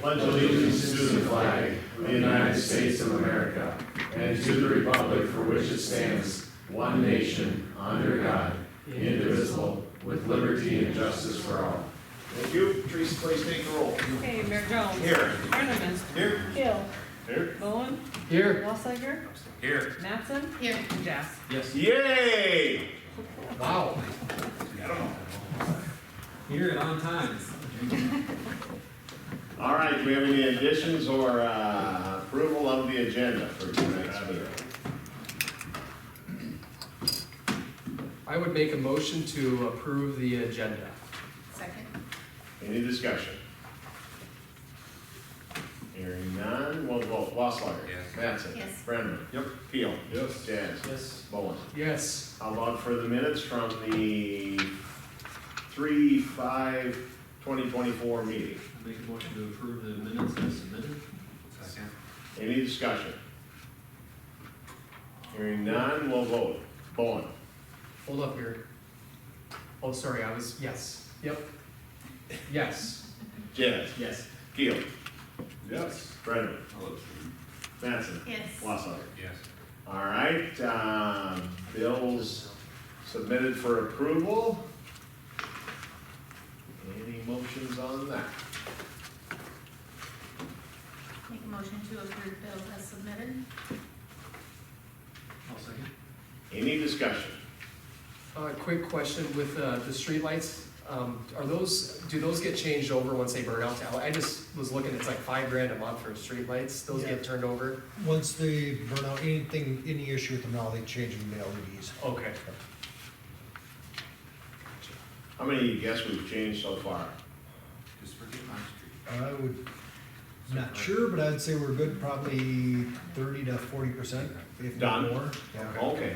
pledge allegiance to the flag of the United States of America and to the republic for which it stands, one nation, under God, indivisible, with liberty and justice for all. Thank you. Teresa, please take the roll. Okay, Mayor Jones. Here. Brenneman. Here. Hill. Here. Bowen. Here. Walsiger. Here. Mattson. Here. And Jess. Yes. Yay! Wow. I don't know. Here and on time. All right, do we have any additions or approval of the agenda for tonight's meeting? I would make a motion to approve the agenda. Second. Any discussion? Hearing none, we'll vote. Wasslerger. Yes. Mattson. Yes. Brenneman. Yep. Peel. Yes. Jazz. Yes. Bowen. Yes. How about for the minutes from the 3/5/2024 meeting? Make a motion to approve the minutes as submitted. Second. Any discussion? Hearing none, we'll vote. Bowen. Hold up here. Oh, sorry, yes. Yep. Yes. Jazz. Yes. Keel. Yes. Brenneman. Mattson. Yes. Wasslerger. Yes. All right, bills submitted for approval. Any motions on that? Make a motion to approve bills as submitted. I'll second. Any discussion? Quick question with the streetlights. Do those get changed over once they burn out? I just was looking, it's like $5,000 a month for streetlights. Those get turned over? Once they burn out, any issue with them now, they change them to LEDs. Okay. How many do you guess we've changed so far? Just forget my street. I would, not sure, but I'd say we're good, probably 30 to 40%, if not Done. more. Yeah. Okay.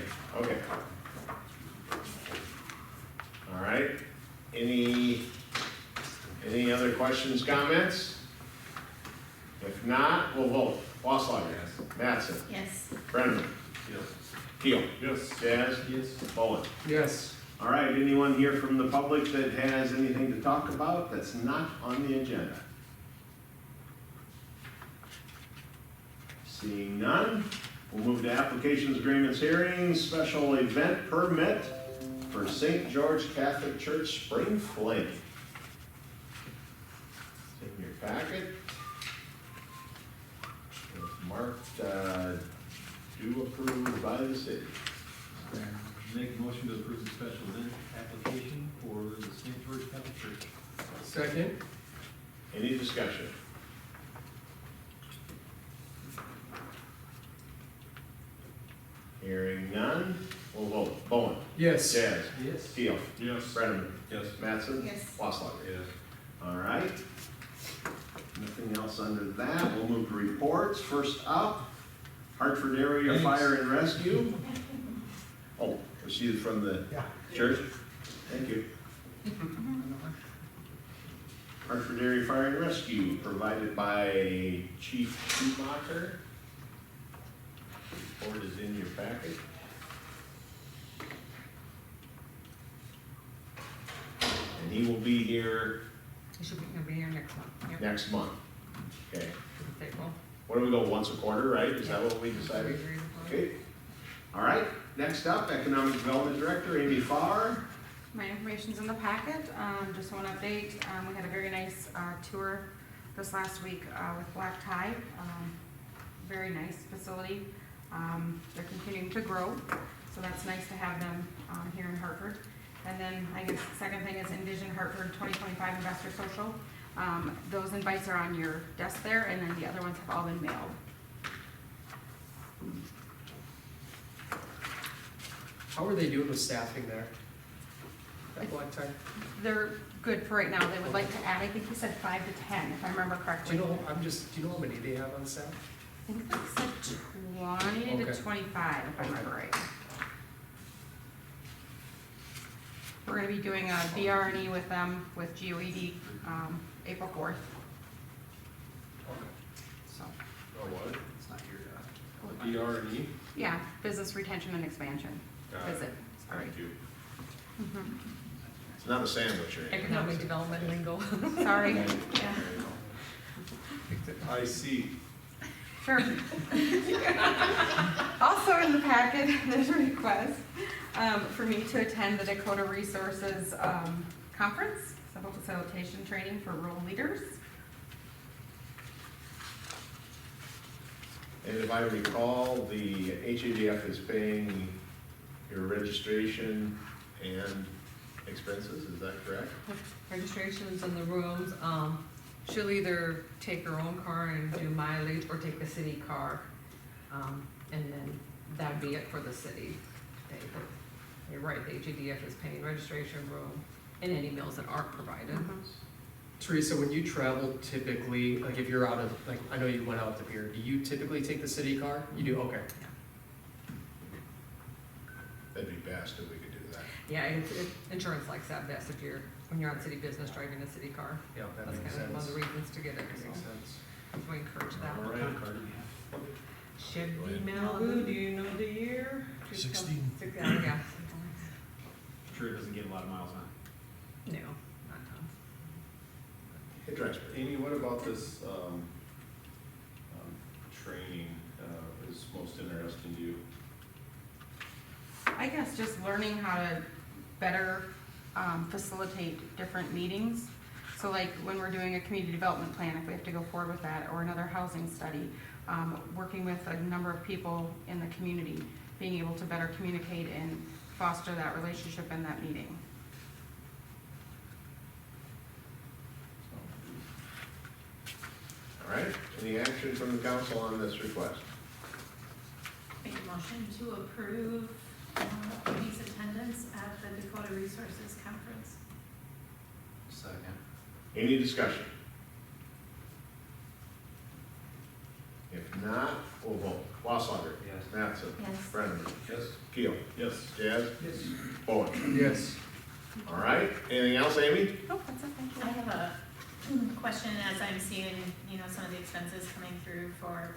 All right, any other questions, comments? If not, we'll vote. Wasslerger. Yes. Mattson. Yes. Brenneman. Yes. Keel. Yes. Jazz. Yes. Bowen. Yes. All right, anyone here from the public that has anything to talk about that's not on the agenda? Seeing none, we'll move to applications, agreements, hearings, special event permit for St. George Catholic Church Spring Fling. It's in your packet. It's marked, do approve by the city. Make a motion to approve the special event application for the St. George Catholic Church. Second? Any discussion? Hearing none, we'll vote. Bowen. Yes. Jazz. Yes. Keel. Yes. Brenneman. Yes. Mattson. Yes. Wasslerger. Yes. All right. Nothing else under that. We'll move to reports. First up, Hartford Area Thanks. Fire and Rescue. Oh, received from the Yeah. church. Thank you. Hartford Area Fire and Rescue, provided by Chief Schumacher. Report is in your packet. And he will be here You should be here next month. Yep. next month. Okay. Okay, well, What do we go, once a quarter, right? Is that what we decided? Okay. All right, next up, Economic Development Director, Amy Farr. My information's in the packet, just one update, we had a very nice, tour this last week, with Black Tie, very nice facility. They're continuing to grow, so that's nice to have them, here in Hartford. And then, I guess, the second thing is Envision Hartford 2025 Investor Social. Those invites are on your desk there, and then the other ones have all been mailed. How are they doing with staffing there? At Black Tie? They're good for right now, they would like to add, I think he said 5 to 10, if I remember Do correctly. you know, do you know how many they have on staff? I think they said 20 to Okay. 25, if I remember right. We're gonna be doing a BRNE with them, with GOED, April 4th, so, Oh, what? It's not here. BR&E? yeah, business retention and expansion visit, sorry. Thank you. It's not a sandwich or anything. economic development lingo. Sorry, yeah. I see. Sure. Also in the packet, there's a request for me to attend the Dakota Resources Conference, civil facilitation training for rural leaders. And if I recall, the HADF is paying your registration and expenses, is that correct? Registrations in the rooms, she'll either take her own car and do mileage or take the city car. And then that'd be it for the city. You're right, the HADF is paying registration, room, and any meals that aren't provided. Teresa, when you travel typically, like if you're out of, like, I know you went out to Pier, do you typically take the city car? You do, okay. That'd be best if we could do that. Yeah, insurance likes that best if when you're on city business driving a city car. Yeah, that That's makes kind of one of sense. the reasons to get it, That so makes sense. we encourage that. All What right. kind of car do we have? Chevy Malibu, do you know the year? 16. Yeah. Sure, it doesn't get a lot of miles on it. No, not tons. It drives pretty. Amy, what about this, training, is most interesting to you? I guess just learning how to better facilitate different meetings. So like when we're doing a community development plan, if we have to go forward with that, or another housing study, working with a number of people in the community, being able to better communicate and foster that relationship in that meeting. All right, any action from the council on this request? Make a motion to approve Amy's attendance at the Dakota Resources Conference. Second. Any discussion? If not, we'll vote. Wasslager. Yes. Mattson. Yes. Brennan. Yes. Keel. Yes. Jazz. Yes. Bowen. Yes. All right, anything else, Amy? Oh, that's it, thank you. I have a question as I'm seeing, some of the expenses coming through for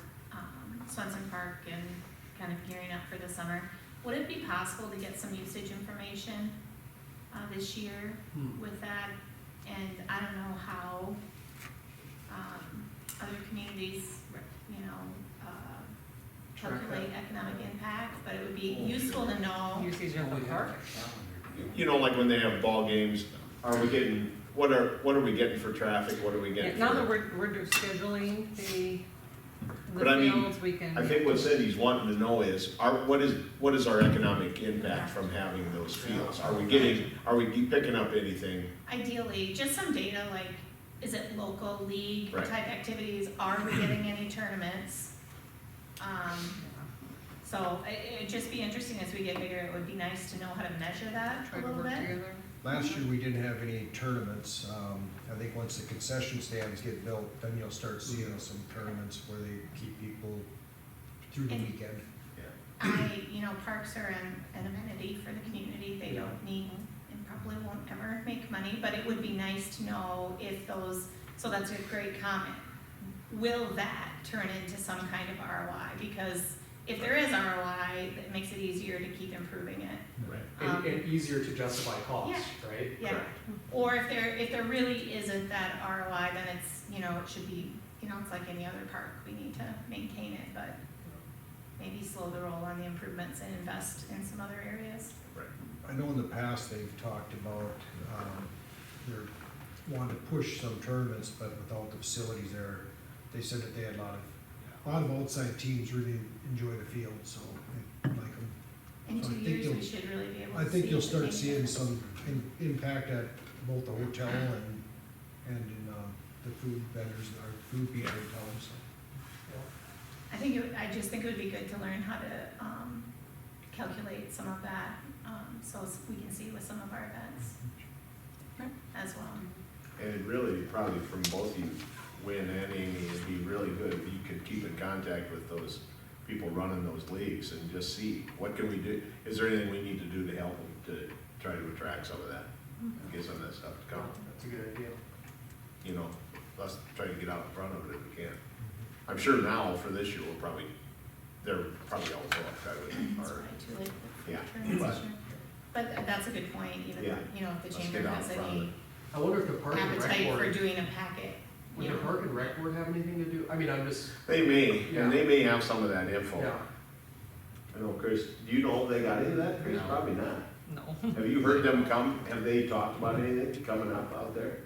Swenson Park and kind of gearing up for the summer. Would it be possible to get some usage information this year with that? And I don't know how other communities, calculate economic impact, but it would be useful to know. Usage of the park. You know, like when they have ball games, are we getting, what are we getting for traffic? What are we getting? Now that for- we're scheduling the But I mean, fields, we can. I think what Cindy's wanting to know is, what is our economic impact from having those fields? Are we picking up anything? Ideally, just some data, like, is it local league Right. type activities? Are we getting any tournaments? So it'd just be interesting as we get bigger, it would be nice to know how to measure that Try a to little work bit. together. Last year, we didn't have any tournaments. I think once the concession stands get built, then you'll start seeing some tournaments where they keep people through the weekend. Parks are an amenity for the community, they don't need, and probably won't ever make money, but it would be nice to know if those, so that's a great comment. Will that turn into some kind of ROI? Because if there is ROI, that makes it easier to keep improving it. Right. And easier to justify cost, right? Yeah, or if there really isn't that ROI, then it's, it should be, it's like any other park, we need to maintain it, but maybe slow the roll on the improvements and invest in some other areas. I know in the past, they've talked about, they're wanting to push some tournaments, but without the facilities there. They said that they had a lot of outside teams really enjoy the field, so they like them. In So I 2 think years, we you'll- should really be able to I think see you'll if start it seeing makes a some impact at both the hotel and in the food vendors, our food being in town, so. I just think it would be good to learn how to calculate some of that, so we can see with some of our events as well. And really, probably from both you, Win and Amy, it'd be really good if you could keep in contact with those people running those leagues and just see, what can we do? Is there anything we need to do to help them to try to attract some of that, get some of that stuff to come? That's a good idea. Let's try to get out in front of it if we can. I'm sure now for this year, they're probably all booked, I would, It's or, probably too late for yeah, tournaments but- this year. But that's a good point, even, Yeah. if the Let's chamber get out has in front of any it. I wonder if the park and rec appetite for board, doing a packet Would you the know. park and rec board have anything to do, I mean, I'm just, They may, Yeah. and they may have some of that info. yeah. I know, Chris, do you know if they got any of that? Chris, No. probably not. No. Have you heard them come, have they talked about anything coming up out there?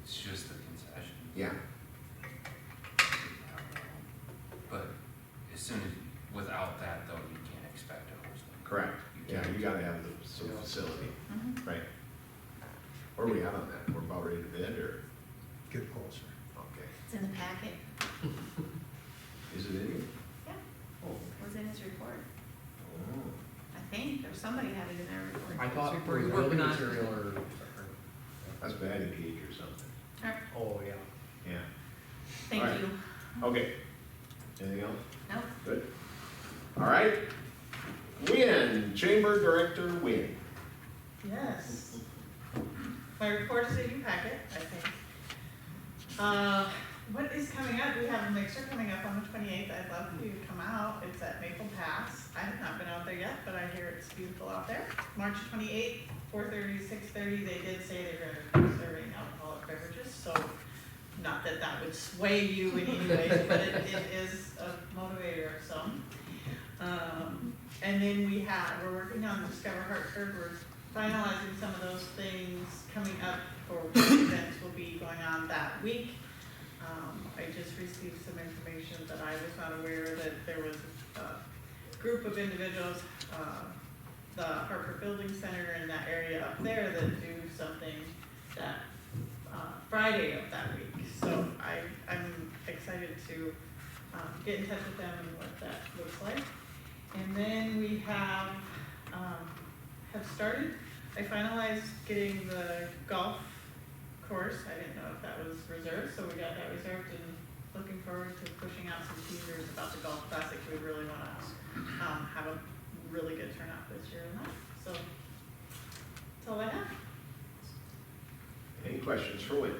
It's just the concession. Yeah. But as soon as, without that though, you can't expect to host them. Correct. Yeah, you gotta have some facility, Mhm. right? Where are we at on that? We're about ready to bid, or? Get closer. Okay. It's in the packet, Is it in here? yeah, Oh. it was in his report, Oh. I think, or somebody had it in their report. I thought We're it was working building on it. material or, That's batting cage or something. Alright, oh, yeah. Yeah. thank Alright. you. Okay. Anything else? Nope. Good. All right. Wynn, Chamber Director Wynn. Yes. My report is in your packet, I think. What is coming up? We have a mixer coming up on the 28th. I'd love for you to come out. It's at Maple Pass. I have not been out there yet, but I hear it's beautiful out there. March 28th, 4:30 to 6:30. They did say they're gonna be serving alcoholic beverages, so not that that would sway you in any way, but it is a motivator of some. And then we're working on Discover Hartford. We're finalizing some of those things coming up for what events will be going on that week. I just received some information that I was not aware that there was a group of individuals, the Hartford Building Center in that area up there that do something that, Friday of that week. So I'm excited to, get in touch with them and what that looks like. And then we have started, I finalized getting the golf course. I didn't know if that was reserved, so we got that reserved and looking forward to pushing out some teasers about the golf classic. We really wanna, have a really good turnout this year in that, so that's all I have. Any questions for Wynn?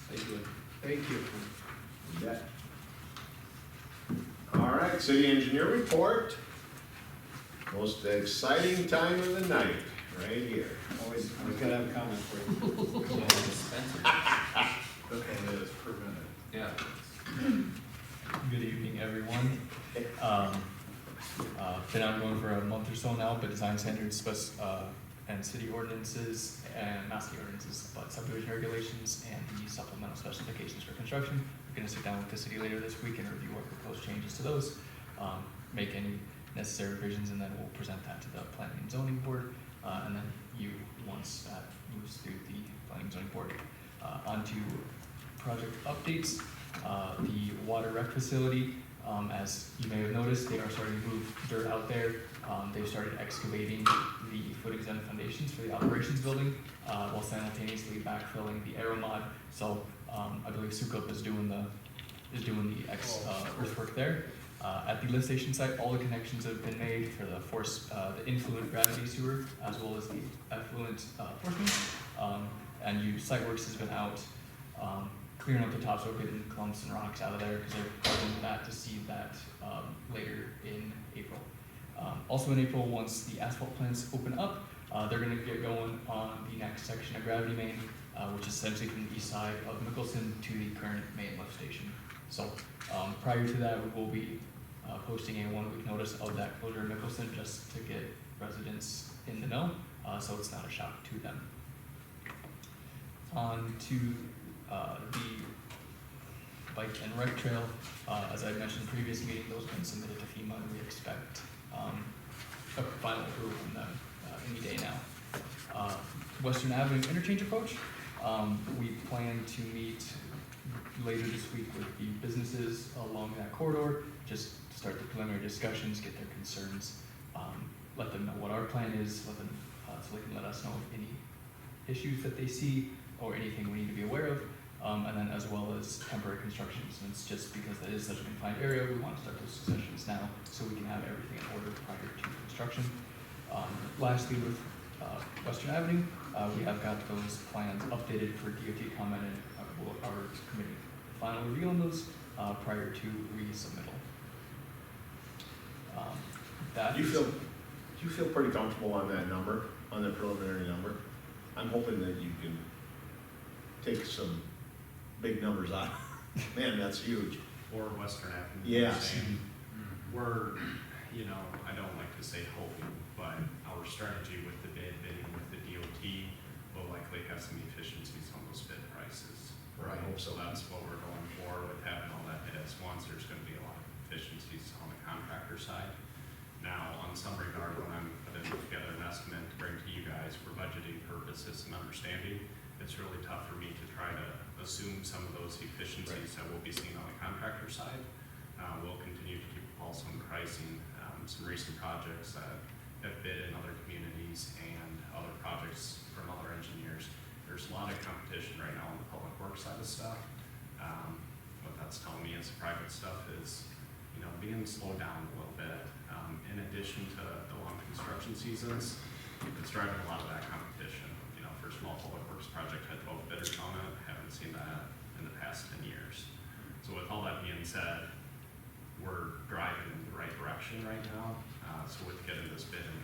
Thank you. Thank you. You bet. All right, city engineer report. Most exciting time of the night, right here. Always gotta have a comment for you. Yeah, Spencer. And it is per minute. Yeah. Good evening, everyone. Been ongoing for a month or so now, but design standards, and city ordinances, and not city ordinances, but subdivision regulations and the supplemental specifications for construction. We're gonna sit down with the city later this week and review our proposed changes to those, make any necessary revisions, and then we'll present that to the planning and zoning board, and then you, once that moves through the planning and zoning board. Onto project updates, the water rec facility, as you may have noticed, they are starting to move dirt out there. They've started excavating the footings and foundations for the operations building, while simultaneously backfilling the aero mod. So, I believe Sukup is doing the earthwork there. At the lift station site, all the connections have been made for the influent gravity sewer, as well as the effluent, portion. And site works has been out, clearing up the topsoil, getting clumps and rocks out of there, because they're hoping that to see that, later in April. Also in April, once the asphalt plants open up, they're gonna get going on the next section of gravity main, which is essentially from the east side of Mickelson to the current main lift station. So, prior to that, we will be, posting a 1-week notice of that closure in Mickelson, just to get residents in the know, so it's not a shock to them. On to, the bike and rec trail, as I mentioned in previous meeting, those have been submitted to FEMA, and we expect, a final approval from them, any day now. Western Avenue interchange approach, we plan to meet later this week with the businesses along that corridor, just start the preliminary discussions, get their concerns, let them know what our plan is, let them, so they can let us know of any issues that they see or anything we need to be aware of, and then as well as temporary construction, since just because that is such a confined area, we want to start those discussions now so we can have everything in order prior to construction. Lastly, with Western Avenue, we have got those plans updated for DOT comment, and our committee final review on those prior to resubmittal. Do you feel pretty comfortable on that number, on the preliminary number? I'm hoping that you can take some big numbers out. Man, that's huge. Or Western Avenue. Yes. We're, I don't like to say hoping, but our strategy with the bidding with the DOT will likely have some efficiencies on those bid prices. I hope so. So that's what we're going for with having all that bid at once. There's gonna be a lot of efficiencies on the contractor side. Now, on some regard, when I'm putting together an estimate to bring to you guys for budgeting purposes and understanding, it's really tough for me to try to assume some of those efficiencies that we'll be seeing on the contractor side. We'll continue to keep a pulse on pricing. Some recent projects that have bid in other communities and other projects from other engineers. There's a lot of competition right now on the public works side of stuff. What that's telling me is private stuff is, being slowed down a little bit. In addition to the long construction seasons, it's driving a lot of that competition. For a small public works project had 12 bidders on it. Haven't seen that in the past 10 years. So with all that being said, we're driving in the right direction right now. So with getting this bid in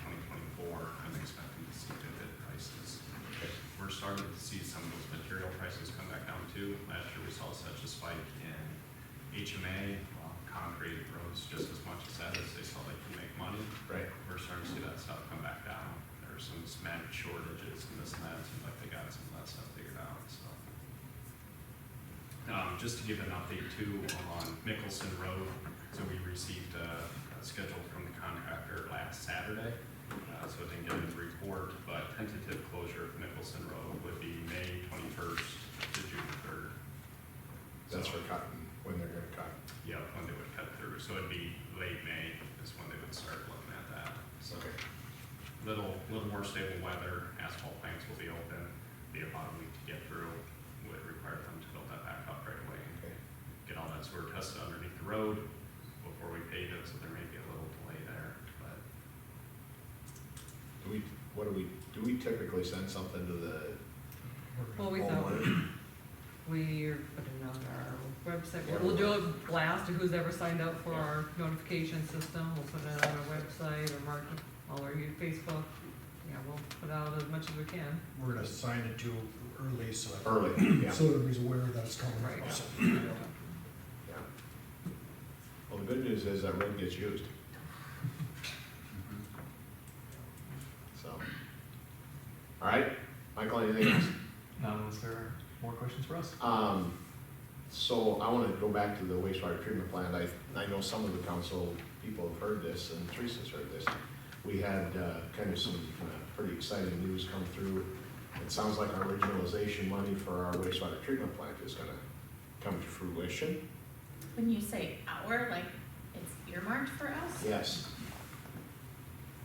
2024, I'm expecting to see good bid prices. We're starting to see some of those material prices come back down too. Last year we saw such a spike in HMA, concrete rose just as much as that as they saw they can make money. Right. We're starting to see that stuff come back down. There's some cement shortages and this and that, seems like they got some of that stuff figured out, so. Just to give an update too on Mickelson Road, so we received a schedule from the contractor last Saturday, so I didn't get a report, but tentative closure of Mickelson Road would be May 21st to June 3rd. That's So- for cutting, when they're gonna cut. Yeah, when they would cut through, so it'd be late May is when they would start looking at that, so. Okay. Little more stable weather, asphalt plants will be open, be about a week to get through, would require them to build that back up right away. Okay. Get all that sewer tested underneath the road before we pave it, so there may be a little delay there, but Do we typically send something to the Well, we thought homeowner? we're putting on our website, Yeah, we'll do a blast to who's ever signed up for our notification system, we'll put it on our website or mark it all over your Facebook. Yeah, we'll put out as much as we can. We're gonna sign it to early, so that. Early, yeah. So everybody's aware that it's coming. Right. So, Yeah. Well, the good news is that road gets used. So, all right, Michael, anything else? Not unless there are more questions for us. So I wanna go back to the wastewater treatment plant. I know some of the council people have heard this, and Teresa's heard this. We had, kind of some pretty exciting news come through. It sounds like our regionalization money for our wastewater treatment plant is gonna come to fruition. When you say our, like, it's earmarked for us? Yes.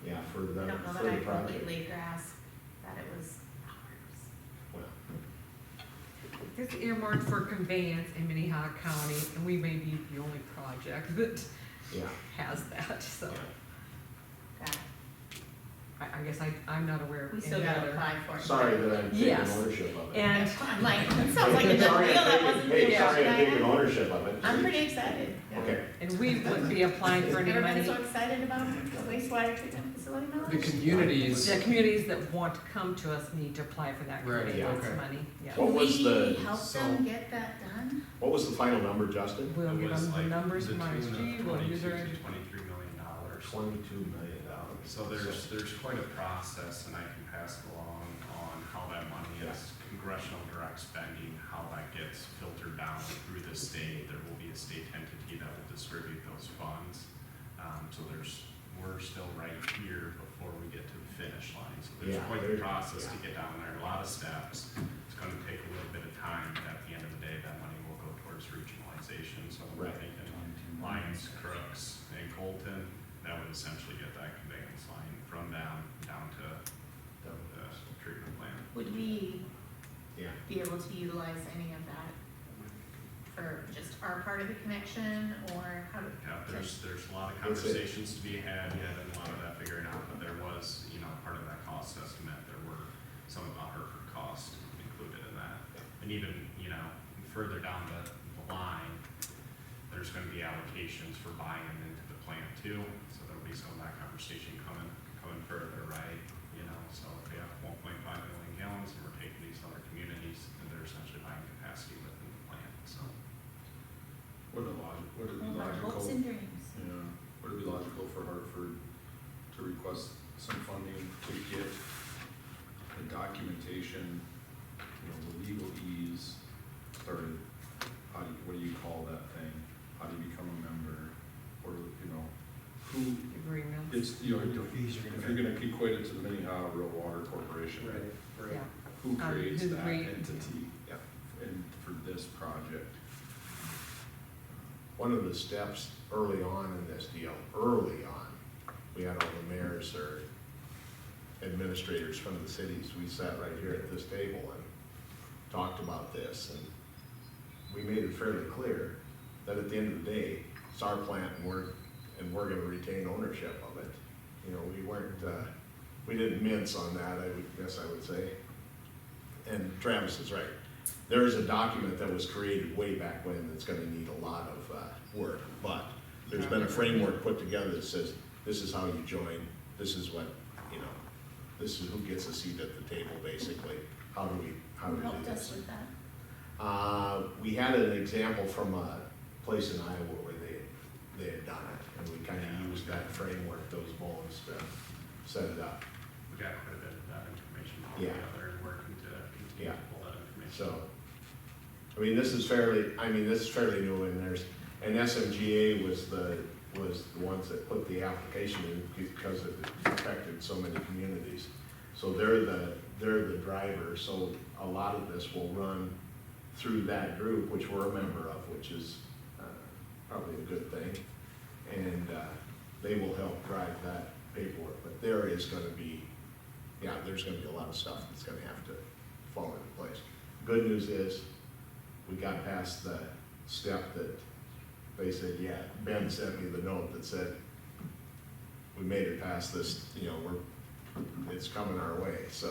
Yeah, for the, I don't know for that the I project. completely grasp that it was ours. Well, It's earmarked for conveyance in Minnehaha County, and we may be the only project that yeah, has that, so. yeah. Got it. I guess I'm not aware of We any still gotta other. apply for it. Sorry that I'm taking Yes. ownership of it. And I'm like, that sounds like a done Sorry, deal, that I'm wasn't. taking- hey, yeah, sorry, I'm taking Diane. ownership of it. I'm pretty excited. Okay, And we wouldn't be applying for any Everybody's money. so excited about the wastewater treatment facility now? The communities, The communities that want to come to us need to apply for that Right, conveyance okay. money, yeah. What was Can the- we help so- them get that done? what was the final number, Justin? We'll it give was them the like numbers the from tune of ISG, we'll use 22 our. to $23 million. $22 million. So there's quite a process, and I can pass it along on how that money is congressional direct spending, how that gets filtered down through the state. There will be a state entity that will distribute those funds. So we're still right here before we get to the finish line. So there's Yeah, quite there- the process to yeah. get down there, a lot of steps. It's gonna take a little bit of time, but at the end of the day, that money will go towards regionalization. So we're Right. thinking Lyons, Crooks, and Colton, that would essentially get that conveyance line from down to the treatment plant. Would we Yeah, be able to utilize any of that for just our part of the connection, or how do? Yeah, there's a lot of That's it. conversations to be had yet, and a lot of that figuring out, but there was, part of that cost estimate, there were some of the Hartford costs included in that. And even, further down the line, there's gonna be allocations for buying into the plant too, so there'll be some of that conversation coming further, right? So if we have 1.5 million gallons and we're taking these other communities, and they're essentially buying logical, hopes and dreams. yeah, would it be logical for Hartford to request some funding to get the documentation, the legalese started? What do you call that thing? How do you become a member? Or, who, Agreement. it's, Fees are gonna if you're gonna equate it to the Minnehaha Rural Water Corporation, Right. Yeah. who creates who's that re- entity? And for this project? One of the steps early on in this deal, we had all the mayors or administrators from the cities, we sat right here at this table and talked about this, and we made it fairly clear that at the end of the day, it's our plant and we're gonna retain ownership of it. We weren't, we didn't mince on that, I would say. And Travis is right. There is a document that was created way back when that's gonna need a lot of, work, but there's been a framework put together that says, this is how you join, this is what, this is who gets a seat at the table, basically. How do we Who do helped us this? with that? We had an example from a place in Iowa where they had done it, and we kind of used that framework, those bones, to set it up. We got quite a bit of that information all Yeah. together and working to continue Yeah. to pull that information. So, this is fairly new, and SMGA was the ones that put the application in because it affected so many communities. So they're the driver, so a lot of this will run through that group, which we're a member of, which is probably a good thing. And they will help drive that paperwork, but there is gonna be, there's gonna be a lot of stuff that's gonna have to fall into place. Good news is, we got past the step that they said, Ben sent me the note that said, we made it past this, it's coming our way, so.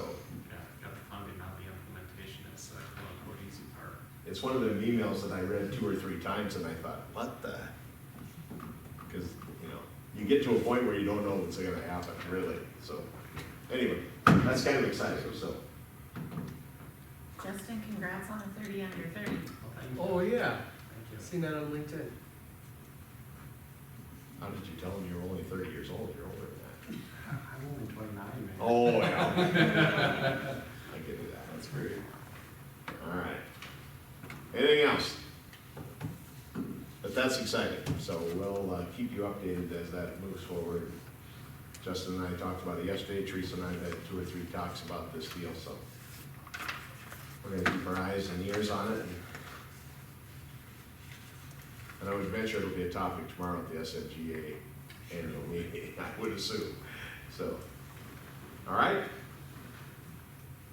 Yeah, got the funding, now the implementation is the quote unquote easy part. It's one of them emails that I read 2 or 3 times and I thought, what the? Because, you get to a point where you don't know what's gonna happen, really, so. Anyway, that's kind of exciting, so. Justin, congrats on a 30 under 30. Well, thank you. Oh, yeah, Thank you. seen that on LinkedIn. How did you tell them you were only 30 years old? You're older than I'm only 29, man. that. Oh, yeah. I can do that. That's great. All right. Anything else? But that's exciting, so we'll keep you updated as that moves forward. Justin and I talked about it yesterday, Teresa and I have had 2 or 3 talks about this deal, so we're gonna keep our eyes and ears on it. And I would venture it'll be a topic tomorrow at the SFGA annual meeting, I would assume, so. All right?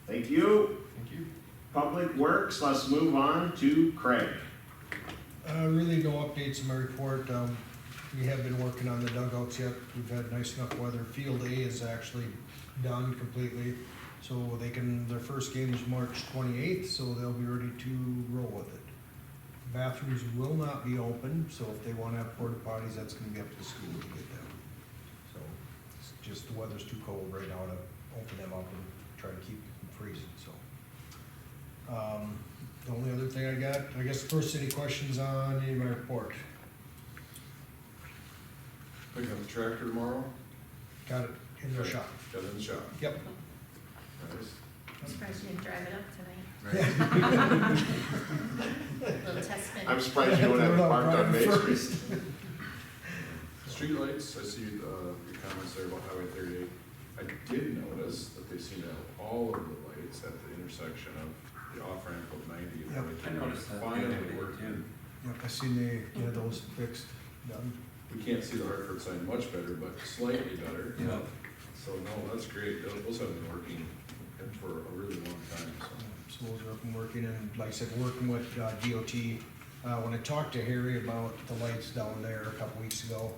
Thank you. Thank you. Public Works, let's move on to Craig. Really no updates in my report. We have been working on the dugouts yet. We've had nice enough weather. Field A is actually done completely. So their first game is March 28th, so they'll be ready to roll with it. Bathrooms will not be open, so if they wanna have porta potties, that's gonna be up to the school to get them. So, it's just the weather's too cold right now to open them up and try to keep them from freezing, so. The only other thing I got, I guess first, any questions on any of my report? Pick up the tractor tomorrow, Got it in their shop. got it in the shop. Yep. Nice. I'm surprised you didn't drive it up tonight. Little test fit. I'm surprised you don't have it parked on Main Street. Streetlights, I see, your comments there about Highway 38. I did notice that they seem to have all of the lights at the intersection of the off-ramp of 90 and Yep. Highway I noticed that. Finally Yeah, working. Yep, I seen they had those fixed, done. We can't see the Hartford sign much better, but slightly better. Yeah. So, no, that's great. Those have been working for a really long time, so. So those are up and working, and like I said, working with DOT. When I talked to Harry about the lights down there a couple weeks ago,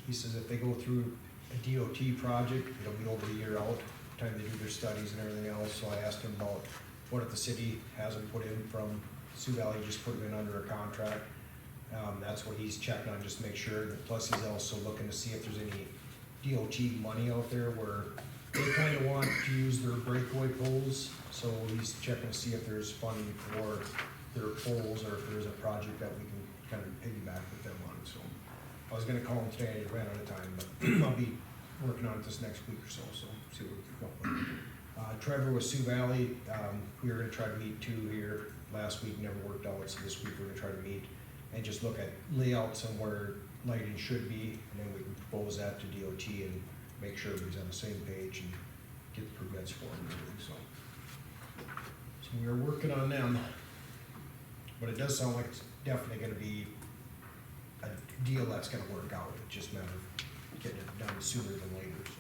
he says if they go through a DOT project, it'll be over a year out, time they do their studies and everything else. So I asked him about what if the city hasn't put in from Sioux Valley, just put them in under a contract. That's what he's checking on, just to make sure. Plus, he's also looking to see if there's any DOT money out there where they kind of want to use their breakaway poles. So he's checking to see if there's funding for their poles or if there's a project that we can kind of piggyback with them so. I was gonna call him today, I just ran out of time, but I'll be working on it this next week or so, see what we can come up with. Trevor with Sioux Valley, we were gonna try to meet too here last week, never worked out, so this week we're gonna try to meet and just look at layouts and where lighting should be, and then we can propose that to DOT and make sure everybody's on the same page and get the permits for them and everything, so. So we are working on them, but it does sound like it's definitely gonna be a deal that's gonna work out, it's just a matter of getting it done sooner than later, so.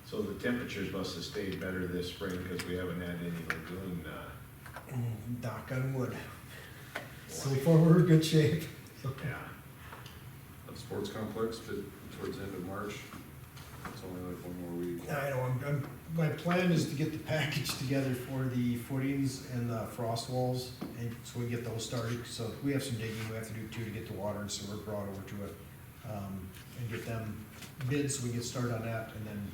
So the temperatures must have stayed better this spring because we haven't had any lagoon, Knock on wood. So far, we're in good shape. yeah. The sports complex, but towards the end of March, it's only like one more week. I know, my plan is to get the package together for the footings and the frost walls, and so we get those started. So we have some digging we have to do too to get the water and sewer brought over to it, and get them bids, so we get started on that, and then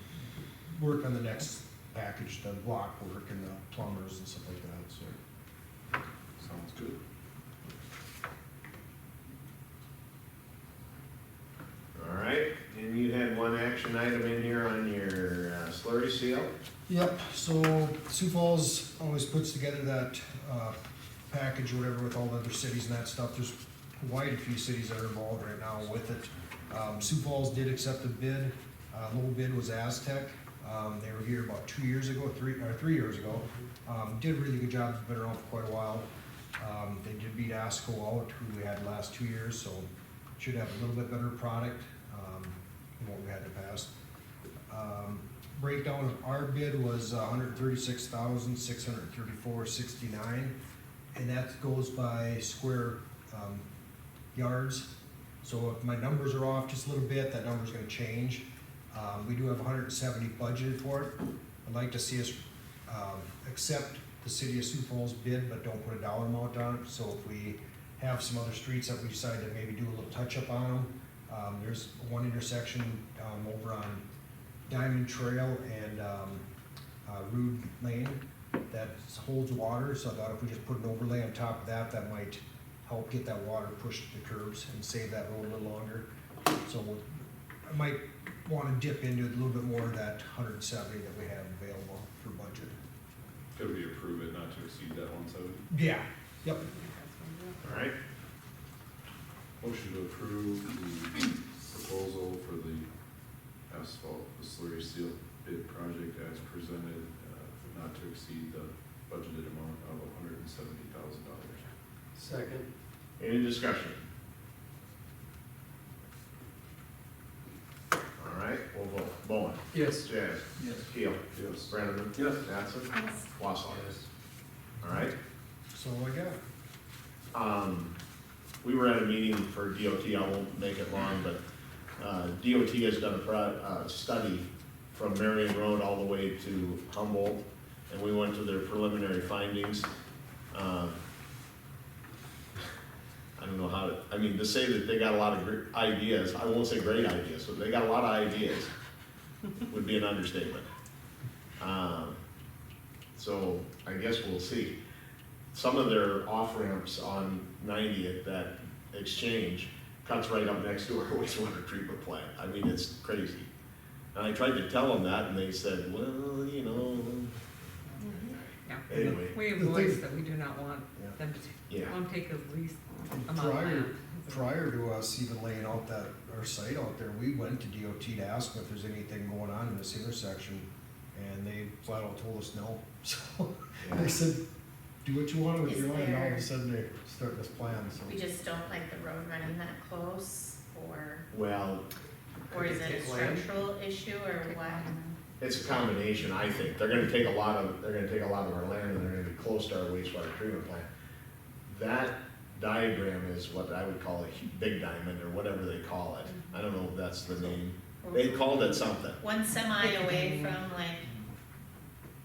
work on the next package, the block work and the plumbers and stuff like that, so. Sounds good. All right, and you had one action item in here on your slurry seal? Yep, so Sioux Falls always puts together that, package or whatever with all the other cities and that stuff. There's quite a few cities that are involved right now with it. Sioux Falls did accept the bid. Low bid was Aztec. They were here about 3 years ago. Did a really good job, been around for quite a while. They did beat ASCO out, who we had the last 2 years, so should have a little bit better product, than what we had in the past. Breakdown of our bid was $136,634.69, and that goes by square, yards. So if my numbers are off just a little bit, that number's gonna change. We do have 170 budgeted for it. I'd like to see us, accept the city of Sioux Falls bid, but don't put a dollar amount on it. So if we have some other streets that we decide to maybe do a little touch up on them, there's one intersection, over on Diamond Trail and, Rude Lane that holds water, so I thought if we just put an overlay on top of that, that might help get that water pushed to the curbs and save that road a little longer. So I might wanna dip into a little bit more of that 170 that we have available for budget. Could we approve it not to exceed that 170? Yeah, yep. All right, Motion to approve the proposal for the asphalt slurry seal bid project as presented, not to exceed the budgeted amount of $170,000. Second. any discussion? All right, we'll vote. Bowen? Yes. Jazz? Yes. Keel? Yes. Brenneman? Yes. Mattson? Yes. Wassall? Yes. All right. So I got. We were at a meeting for DOT, I won't make it long, but, DOT has done a study from Marion Road all the way to Humboldt, and we went to their preliminary findings. I don't know how to, I mean, to say that they got a lot of great ideas, I won't say great ideas, but they got a lot of ideas, would be an understatement. So I guess we'll see. Some of their off-ramps on 90 at that exchange cuts right up next to our wastewater treatment plant. I mean, it's crazy. And I tried to tell them that, and they said, well, you know, Yeah. anyway, We have The thing- voiced that we do not want Yeah. them to, yeah. want to take the least amount of Prior, land. prior to us even laying out that, our site out there, we went to DOT to ask them if there's anything going on in this intersection, and they flat out told us no. So, they said, do what you want with your land, and all of a sudden they're starting this plan, so. We just don't like the road running that close, Well, or is it a Take land. structural issue, or what? it's a combination, I think. They're gonna take a lot of our land, and they're gonna be close to our wastewater treatment plant. That diagram is what I would call a big diamond, or whatever they call it. I don't know if that's the name. They called it something. One semi away from like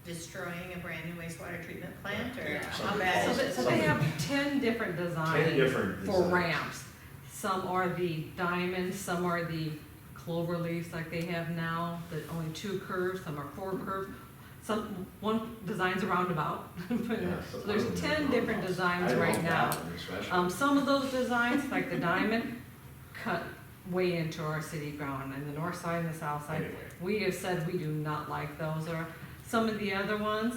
destroying a brand new wastewater treatment plant, or Yeah. how bad So is they, it? so they have 10 different 10 designs different for designs. ramps. Some are the diamonds, some are the clover leaves like they have now, that only 2 curves, some are 4 curves. one design's a roundabout. Yeah, So there's 10 different designs I right love now. that one especially. Some of those designs, like the diamond, cut way into our city ground, and the north side and the south side. Anyway, We have said we do not like those, or some of the other ones,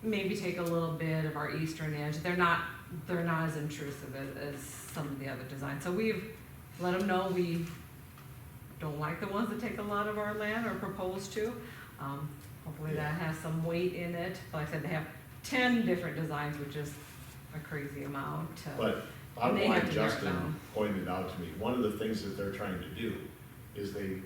maybe take a little bit of our eastern edge. They're not as intrusive as some of the other designs. So we've let them know we don't like the ones that take a lot of our land or propose to. Hopefully that has some weight in it. Like I said, they have 10 different designs, which is a crazy amount. but bottom they have line, to narrow it Justin down. pointed out to me, one of the things that they're trying to do is they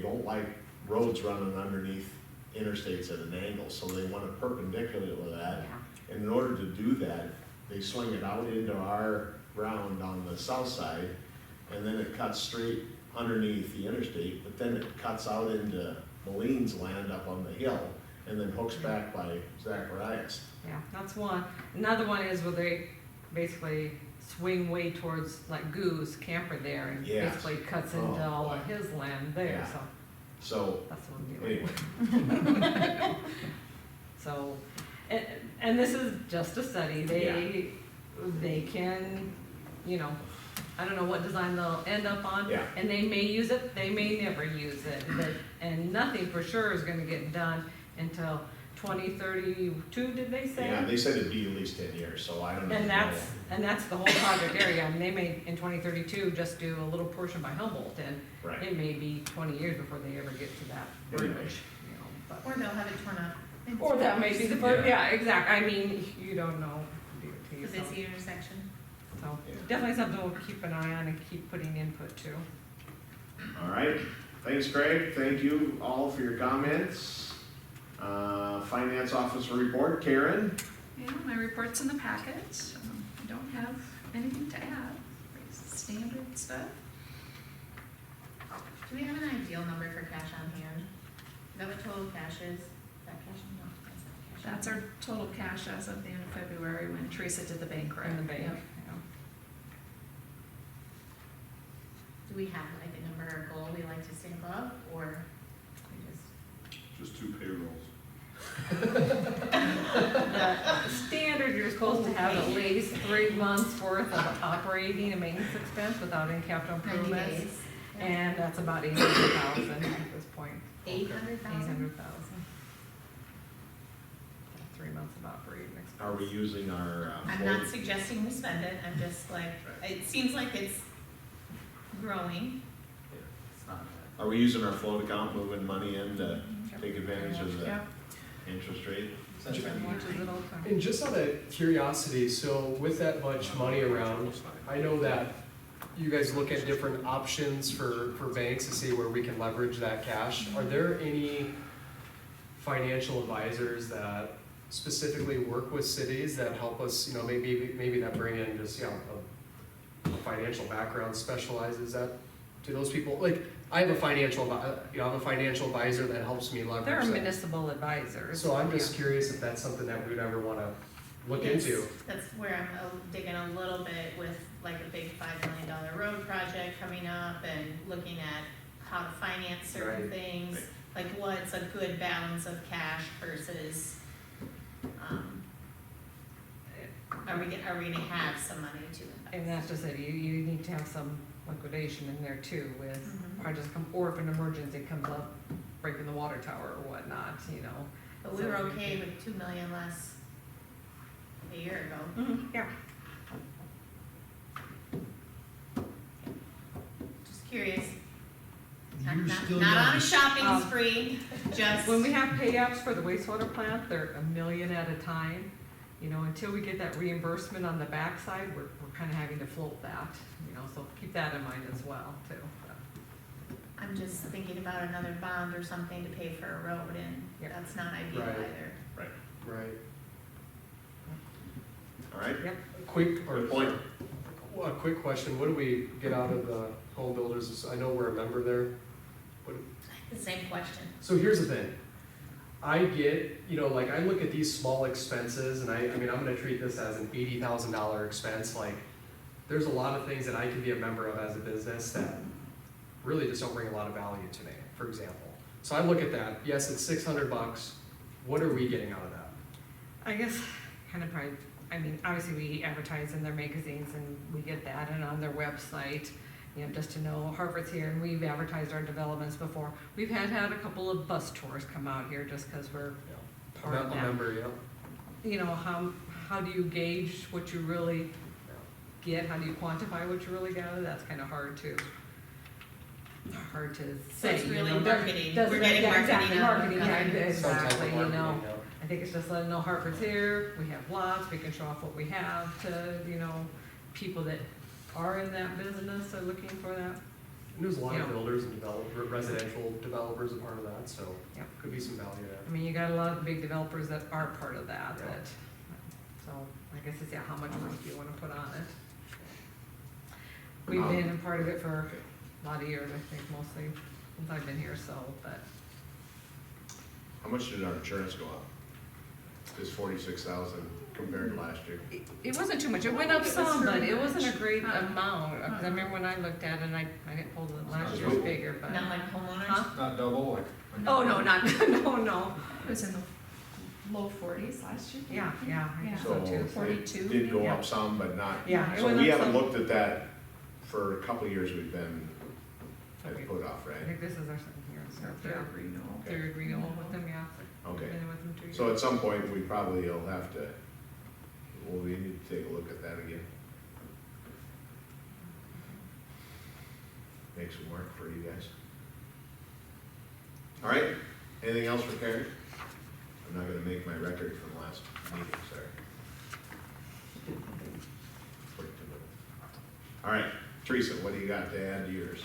don't like roads running underneath interstates at an angle, so they want it perpendicular to that. Yeah. And in order to do that, they swing it out into our ground on the south side, and then it cuts straight underneath the interstate, but then it cuts out into Moline's land up on the hill, and then hooks back by Zacharias. Yeah, that's one. Another one is where they basically swing way towards like Goose Camper there and Yes. basically cuts Oh, into all of boy. his land there, Yeah. so So, that's one deal. anyway, So, and this is just a study. They can, I don't know what design they'll end up on. Yeah. And they may use it, they may never use it, and nothing for sure is gonna get done until 2032, did they say? yeah, they said it'd be at least 10 years, so I don't know. And that's the whole project area. I mean, they may, in 2032, just do a little portion by Humboldt, and Right. it may be 20 years before they ever get to that Anyway. bridge, but. Or they'll have it torn up. into Or that may be the first, Yeah. yeah, exactly. I mean, you don't know. The busy intersection. So, Yeah. definitely something we'll keep an eye on and keep putting input to. All right, thanks, Craig, thank you all for your comments. Finance officer report, Karen? Yeah, my report's in the packet. I don't have anything to add. Standard stuff. Do we have an ideal number for cash on hand? Is that what total cash is? Is that cash? No, that's not cash. That's our total cash as of the end of February when Teresa did the bank rec. In the bank, Yep. yeah. Do we have like a number or goal we like to stay above, or we just? Just 2 payrolls. The standard, you're supposed to have at least 3 months worth of operating and maintenance expense without any capital 90 improvements. days? And that's about 800,000 at this point. 800,000? 800,000. 3 months of operating expense. Are we using our? I'm not suggesting we spend it, I'm just like, it seems like it's growing. It's not bad. Are we using our float account, moving money in to take advantage of the Yep. interest rate? Watches it all the time. And just out of curiosity, so with that much money around, I know that you guys look at different options for banks to see where we can leverage that cash. Are there any financial advisors that specifically work with cities that help us, maybe that bring in just, a financial background specializes that, do those people, like, I have a financial advisor that helps me leverage They're that. municipal advisors. So I'm just yeah. curious if that's something that we would ever wanna look Yes, into. That's where I'm digging a little bit with like a big $5 million road project coming up and looking at how to finance certain Right. things. Like what's a good balance of cash versus, are we gonna have some money to invest? And that's just it, you need to have some liquidation in there too with Mhm. projects or if an emergency comes up, breaking the water tower or whatnot, But we were So- okay with 2 million less a year ago. Yeah. Just curious. You're still Not on young. a shopping Um, spree, just. When we have pay apps for the wastewater plant, they're $1 million at a time. Until we get that reimbursement on the backside, we're kind of having to float that, so keep that in mind as well too. I'm just thinking about another bond or something to pay for a road, and Yep. that's not ideal Right. either. Right. All right, Good point. A quick question, what do we get out of the home builders? I know we're a member there. The same question. So here's the thing. I get, I look at these small expenses and I'm gonna treat this as an $80,000 expense. Like, there's a lot of things that I can be a member of as a business that really just don't bring a lot of value to me, for example. So I look at that, yes, it's $600, what are we getting out of that? I guess kind of probably, I mean, obviously we advertise in their magazines and we get that and on their website, you know, just to know Hartford's here, and we've advertised our developments before. We've had a couple of bus tours come out here just because we're part of A that. member, yeah. You know, how do you gauge what you really get? How do you quantify what you really got? That's kind of hard to So say. it's you really know. marketing, Doesn't- we're getting yeah, marketing exactly, out of marketing, it. yeah, Some type of exactly, you know. marketing, I think it's just letting them know Hartford's here, we have lots, we can show off what we have to, you know, people that are in that business are looking for that. And there's a lot Yeah. of builders and residential developers a part of that, so Yep. could be some value there. I mean, you got a lot of big developers that are part of that, Yeah. that, so I guess it's, yeah, how much money do you wanna put on it? We've been a part of it for a lot of years, I think, mostly since I've been here, so, but How much did our insurance go up? Just 46,000 compared to last year. it wasn't too much, it went up It was some, but very it wasn't a much. great amount, cause I remember when I looked at it, and I didn't pull the last year's figure, but. Not like homeowners? Huh? Not double, like. Oh, no, not, no, It was in the low 40s last year. yeah, I guess So so too. 42 it did go maybe? up some, but not. Yeah, it So went we up haven't some. looked at that for a couple of years we've been Okay. put off, I right? think this is our second year, so, Our yeah, third renewal. third renewal with them, yeah. Okay. Been with them 2 years. So at some point, we probably will have to, well, we need to take a look at that again. Make some work for you guys. All right, anything else for Karen? I'm not gonna make my record from last meeting, sorry. All right, Teresa, what do you got to add to yours?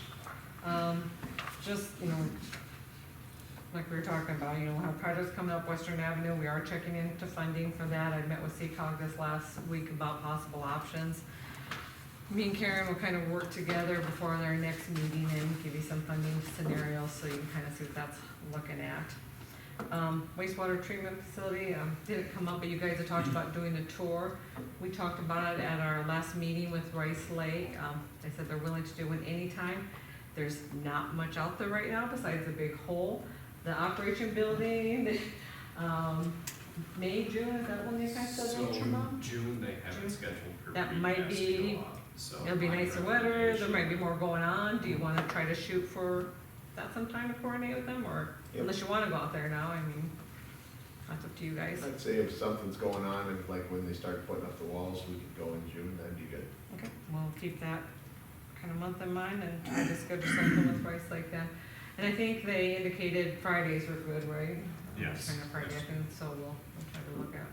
Just, you know, like we were talking about, you know, how projects coming up Western Avenue, we are checking into funding for that. I met with CCOG this last week about possible options. Me and Karen will kind of work together before our next meeting and give you some funding scenarios so you can kind of see what that's looking at. Wastewater treatment facility, didn't come up, but you guys had talked about doing a tour. We talked about it at our last meeting with Rice Lake. They said they're willing to do it anytime. There's not much out there right now besides a big hole. The operation building, May, June, is that when they kind of said So they'll come up? June, they have June? it scheduled for. That might recast to be- go up, so It'll be my nicer weather, there recommendation- might be more going on. Do you wanna try to shoot for that sometime to coordinate with them, or Yep. unless you wanna go out there now, I mean, that's up to you guys. I'd say if something's going on, and like when they start putting up the walls, we could go in June, that'd be good. Okay, we'll keep that kind of month in mind and try to schedule something with Rice Lake then. And I think they indicated Fridays were good, right? Yes, Kind of Friday yes. afternoon, so we'll try to look at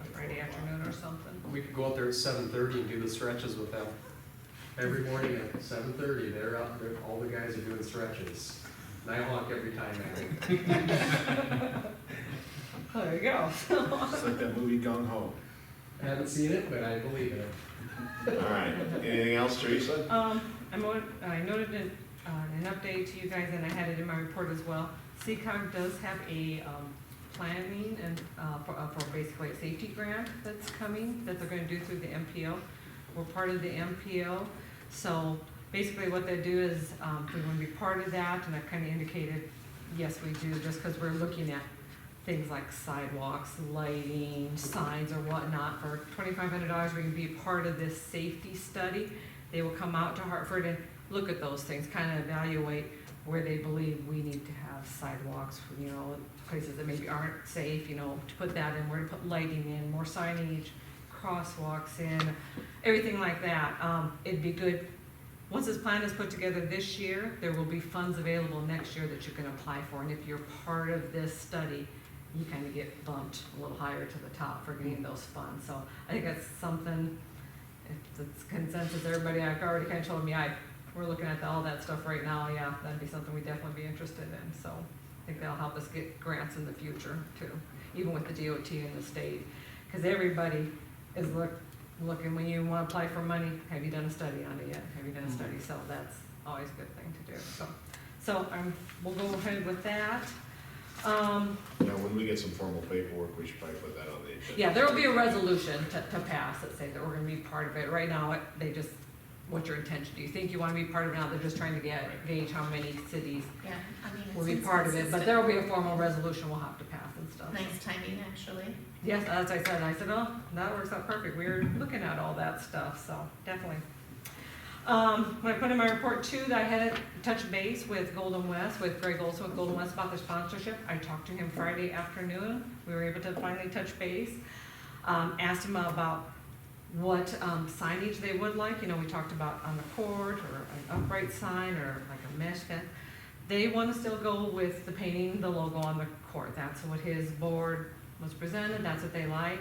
a Friday afternoon or something. We could go out there at 7:30 and do the stretches with them. Every morning at 7:30, they're out there, all the guys are doing stretches. And I honk every time I think. Oh, there you go. It's like that movie Gung Ho. I haven't seen it, but I believe in it. All right, anything else, Teresa? I noted an update to you guys, and I had it in my report as well. CCOG does have a planning and for basically a safety grant that's coming, that they're gonna do through the MPO. We're part of the MPO, so basically what they do is, we wanna be part of that, and I've kinda indicated, yes, we do, just because we're looking at things like sidewalks, lighting, signs or whatnot. For $2,500, we can be part of this safety study. They will come out to Hartford and look at those things, kind of evaluate where they believe we need to have sidewalks, you know, places that maybe aren't safe, you know, to put that in, where to put lighting in, more signage, crosswalks in, everything like that. It'd be good, once this plan is put together this year, there will be funds available next year that you can apply for. And if you're part of this study, you kind of get bumped a little higher to the top for getting those funds. So I think that's something, if it's consensus, everybody, I've already kind of told me, we're looking at all that stuff right now, yeah, that'd be something we'd definitely be interested in. So I think that'll help us get grants in the future too, even with the DOT and the state. Because everybody is looking, when you want to apply for money, have you done a study on it yet? Have you done a study? So that's always a good thing to do. So we'll go ahead with that. Now, when we get some formal paperwork, we should probably put that on the agenda. Yeah, there will be a resolution to pass that say that we're gonna be part of it. Right now, what's your intention? Do you think you wanna be part of it now? They're just trying to gauge how many cities Yeah, I mean. will be it's part of it, but consistent. there will be a formal resolution we'll have to pass and stuff, Nice timing, actually. Yes, as I said, oh, that works out perfect. We were looking at all that stuff, so definitely. When I put in my report too, that I had touched base with Golden West, with Greg Olson with Golden West about the sponsorship. I talked to him Friday afternoon. We were able to finally touch base. Asked him about what signage they would like. You know, we talked about on the court or an upright sign or like a mesh fence. They want to still go with the painting the logo on the court. That's what his board was presented. That's what they like.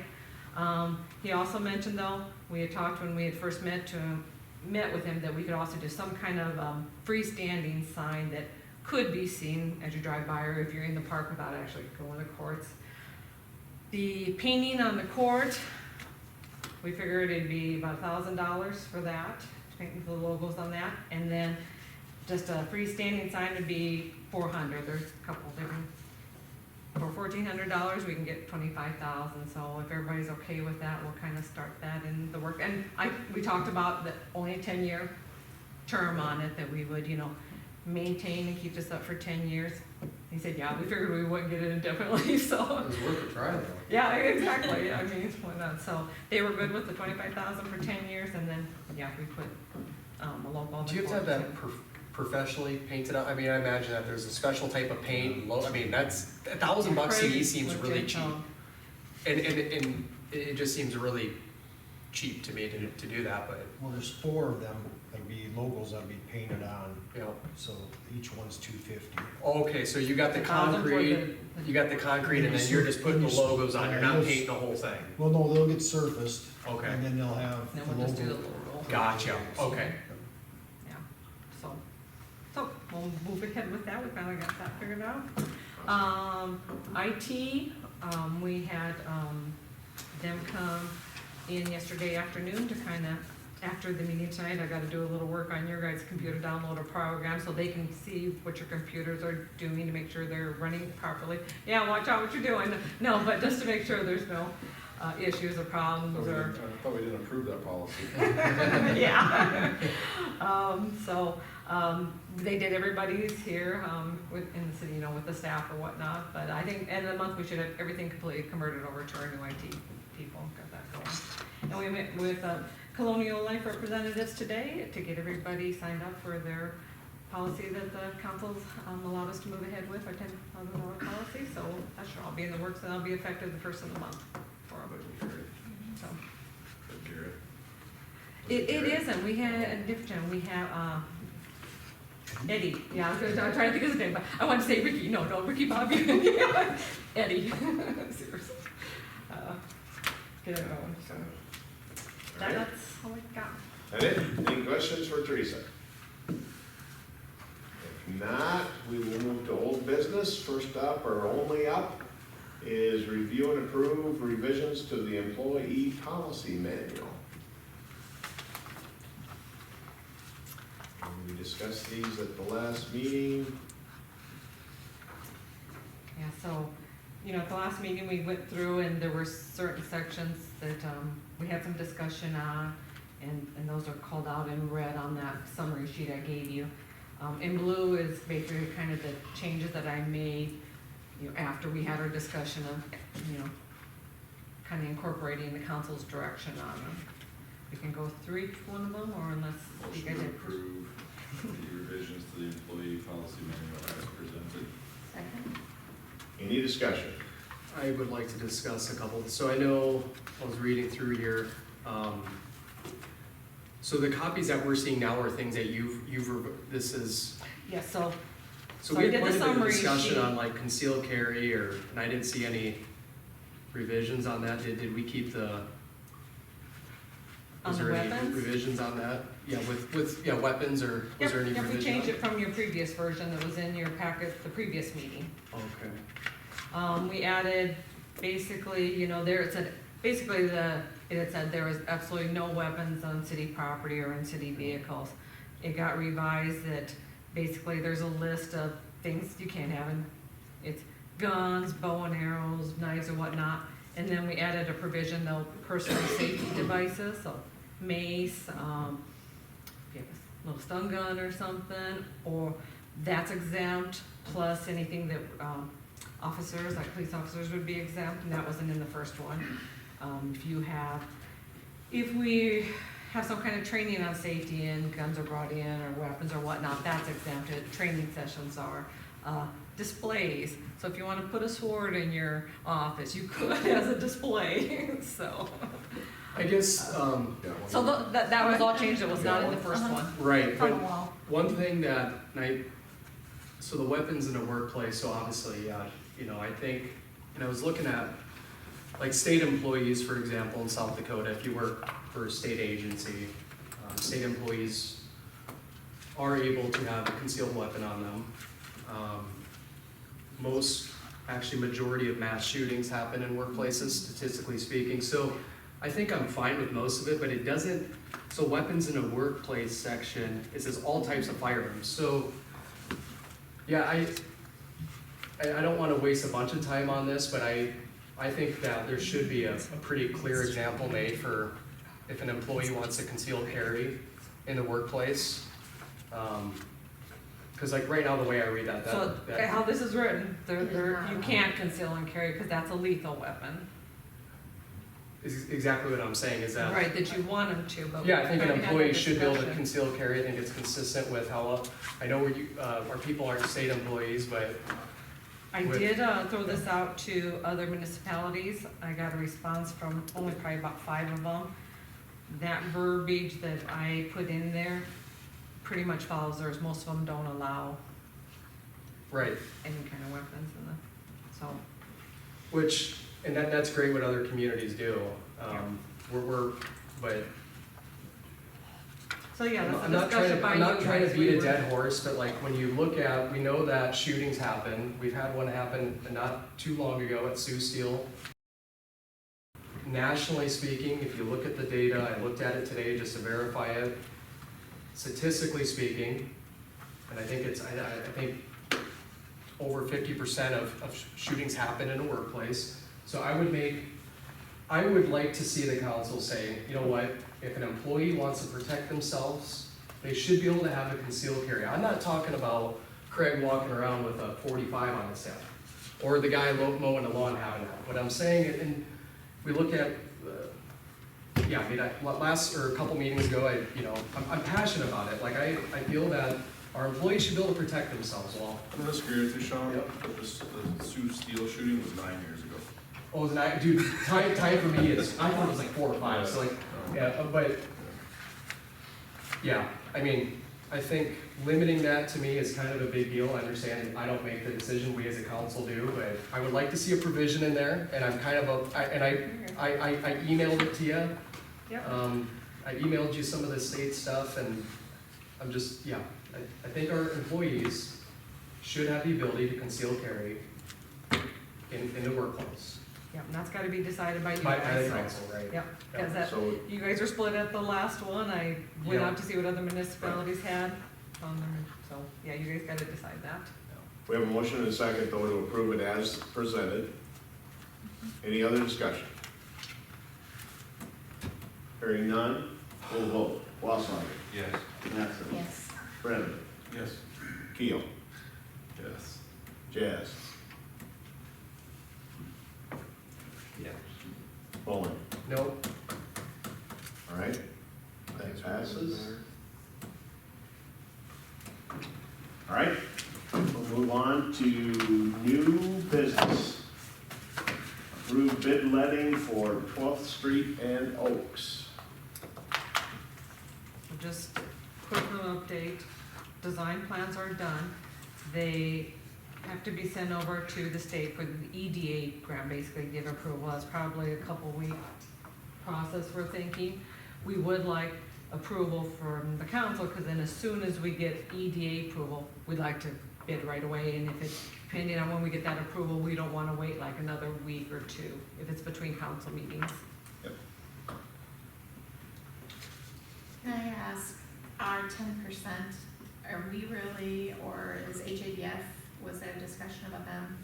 He also mentioned though, we had talked when we had first met with him that we could also do some kind of freestanding sign that could be seen as you drive by or if you're in the park without actually going to courts. The painting on the court, we figured it'd be about $1,000 for that, to paint the logos on that, and then just a freestanding sign would be $400. There's a couple different. For $1,400, we can get $25,000. So if everybody's okay with that, we'll kind of start that in the work. And we talked about the only a 10-year term on it that we would, you know, maintain and keep this up for 10 years. He said, yeah, we figured we wouldn't get it indefinitely, so. It was worth a try though. Yeah, exactly. I mean, why not? So they were good with the $25,000 for 10 years, and then, yeah, we put a logo on the Do you have to have board, that professionally painted out? I mean, I imagine that there's a special type of paint, I mean, that's, $1,000 to me seems really cheap. And it just seems really cheap to me to do that, but. Well, there's 4 of them, that'll be logos that'll be painted on, You know, so each one's $250. okay, so you got the 1,000 for concrete, you got the concrete, and then you're just putting the logos on, you're not painting the whole thing. Well, no, they'll get surfaced, Okay, and then they'll have Then the we'll just do the logo. logo. gotcha, okay. Yeah, so we'll move ahead with that, we finally got that figured out. IT, we had, them come in yesterday afternoon to kinda, after the meeting tonight, I gotta do a little work on your guys' computer, download a program so they can see what your computers are doing to make sure they're running properly. Yeah, watch out what you're doing, no, but just to make sure there's no, issues or problems or. I thought we didn't approve that policy. Yeah. They did everybody's here, in the city, you know, with the staff or whatnot, but I think end of the month, we should have everything completely converted over to our new IT people, got that going. And we met with, Colonial Life representatives today to get everybody signed up for their policy that the council's, allowed us to move ahead with, our $10,000 policy, so that should all be in the works, and that'll be effective the first of the month for everybody, so. Good, Garrett. It isn't, we had a different, we have, Eddie, yeah, I was trying to think of his name, but I want to say Ricky, no, Ricky Bobby, Eddie, seriously. Get it going, so. That's all I got. That it? Any questions for Teresa? If not, we will move to old business. First up, or only up, is review and approve revisions to the employee policy manual. And we discussed these at the last meeting. Yeah, so, you know, at the last meeting, we went through and there were certain sections that, we had some discussion on, and those are called out in red on that summary sheet I gave you. In blue is basically kind of the changes that I made, you know, after we had our discussion of, you know, kind of incorporating the council's direction on them. We can go through each one of them, or unless you guys Motion to have. approve the revisions to the employee policy manual as presented. Second? Any discussion? I would like to discuss a couple, so I know, I was reading through here, so the copies that we're seeing now are things that this is, Yeah, so so So we I had did quite the a bit of summary discussion sheet. on like concealed carry, and I didn't see any revisions on that, did we keep the? On Was the there any weapons? revisions on that? Yeah, with weapons, or was there any Yep, revision? we changed on it from your previous version that was in your packet, the previous meeting. Okay. We added, basically, you know, there it said, basically it had said there was absolutely no weapons on city property or in city vehicles. It got revised that basically there's a list of things you can't have, and it's guns, bow and arrows, knives and whatnot. And then we added a provision though, personal safety devices, so mace, if you have a little stun gun or something, or that's exempt, plus anything that, officers, like police officers would be exempt, and that wasn't in the first one. If we have some kind of training on safety and guns are brought in or weapons or whatnot, that's exempted. Training sessions are. Displays, so if you wanna put a sword in your office, you could as a display, so. I guess, So that was all changed, it was not in the first one. right, It's on but the wall. one thing that, so the weapons in a workplace, so obviously, you know, I think, and I was looking at, like, state employees, for example, in South Dakota, if you work for a state agency, state employees are able to have a concealed weapon on them. Majority of mass shootings happen in workplaces, statistically speaking, so I think I'm fine with most of it, but it doesn't, so weapons in a workplace section, it says all types of firearms, so, yeah, I don't wanna waste a bunch of time on this, but I think that there should be a pretty clear example made for if an employee wants to conceal carry in the workplace. Cause like right now, the way I read that, So, how this is written, you can't conceal and carry, cause that's a lethal weapon. is exactly what I'm saying, is that. Right, that you want them to, but. Yeah, I think an we already had employee that should be able to discussion. conceal carry, I think it's consistent with how, I know our people aren't state employees, but, I with- did throw this out to other municipalities. I got a response from only probably about 5 of them. That verbiage that I put in there pretty much follows theirs. Most of them don't allow right, any kind of weapons in them, so. which, and that's great what other communities do. But So yeah, that's a I'm not trying discussion to, by I'm you not trying to guys. beat We a were- dead horse, but like when you look at, we know that shootings happen. We've had one happen not too long ago at Sioux Steel. Nationally speaking, if you look at the data, I looked at it today just to verify it. Statistically speaking, and I think I think over 50% of shootings happen in a workplace. So I would like to see the council say, you know what, if an employee wants to protect themselves, they should be able to have a concealed carry. I'm not talking about Craig walking around with a 45 on his hip, or the guy mowing the lawn having that. What I'm saying, and we look at, a couple meetings ago, I'm passionate about it. Like I feel that our employees should be able to protect themselves. Well, I'm gonna disagree with you, Sean. Yep. The Sioux Steel shooting was 9 years ago. oh, dude, time for me is, I thought it was like 4 or 5, so like, yeah, but, yeah, I mean, I think limiting that to me is kind of a big deal. I understand I don't make the decision, we as a council do, but I would like to see a provision in there, and I'm kind of I emailed it to you. Yep. I emailed you some of the state stuff, and I'm just, I think our employees should have the ability to conceal carry in the workplace. Yep, and that's gotta be decided by you By guys. the council, right? Yep, cause that, So, you guys are split at the last one. I went Yeah. out to see what other municipalities had on them, so, yeah, you guys gotta decide that. we have a motion and a second, though, to approve it as presented. Any other discussion? Hearing none, we'll vote. Wasslerger. Yes. Mattson. Yes. Brenneman. Yes. Keel. Yes. Jazz. Yes. Bowen. Nope. All right, that passes. All right, we'll move on to new business. Approved bid letting for 12th Street and Oaks. So just quick little update, design plans are done. They have to be sent over to the state for the EDA grant, basically give approval. That's probably a couple week process we're thinking. We would like approval from the council, because then as soon as we get EDA approval, we'd like to bid right away. And if it's, depending on when we get that approval, we don't wanna wait like another week or two, if it's between council meetings. Can I ask, our 10%, are we really, or is HADF, was there a discussion about them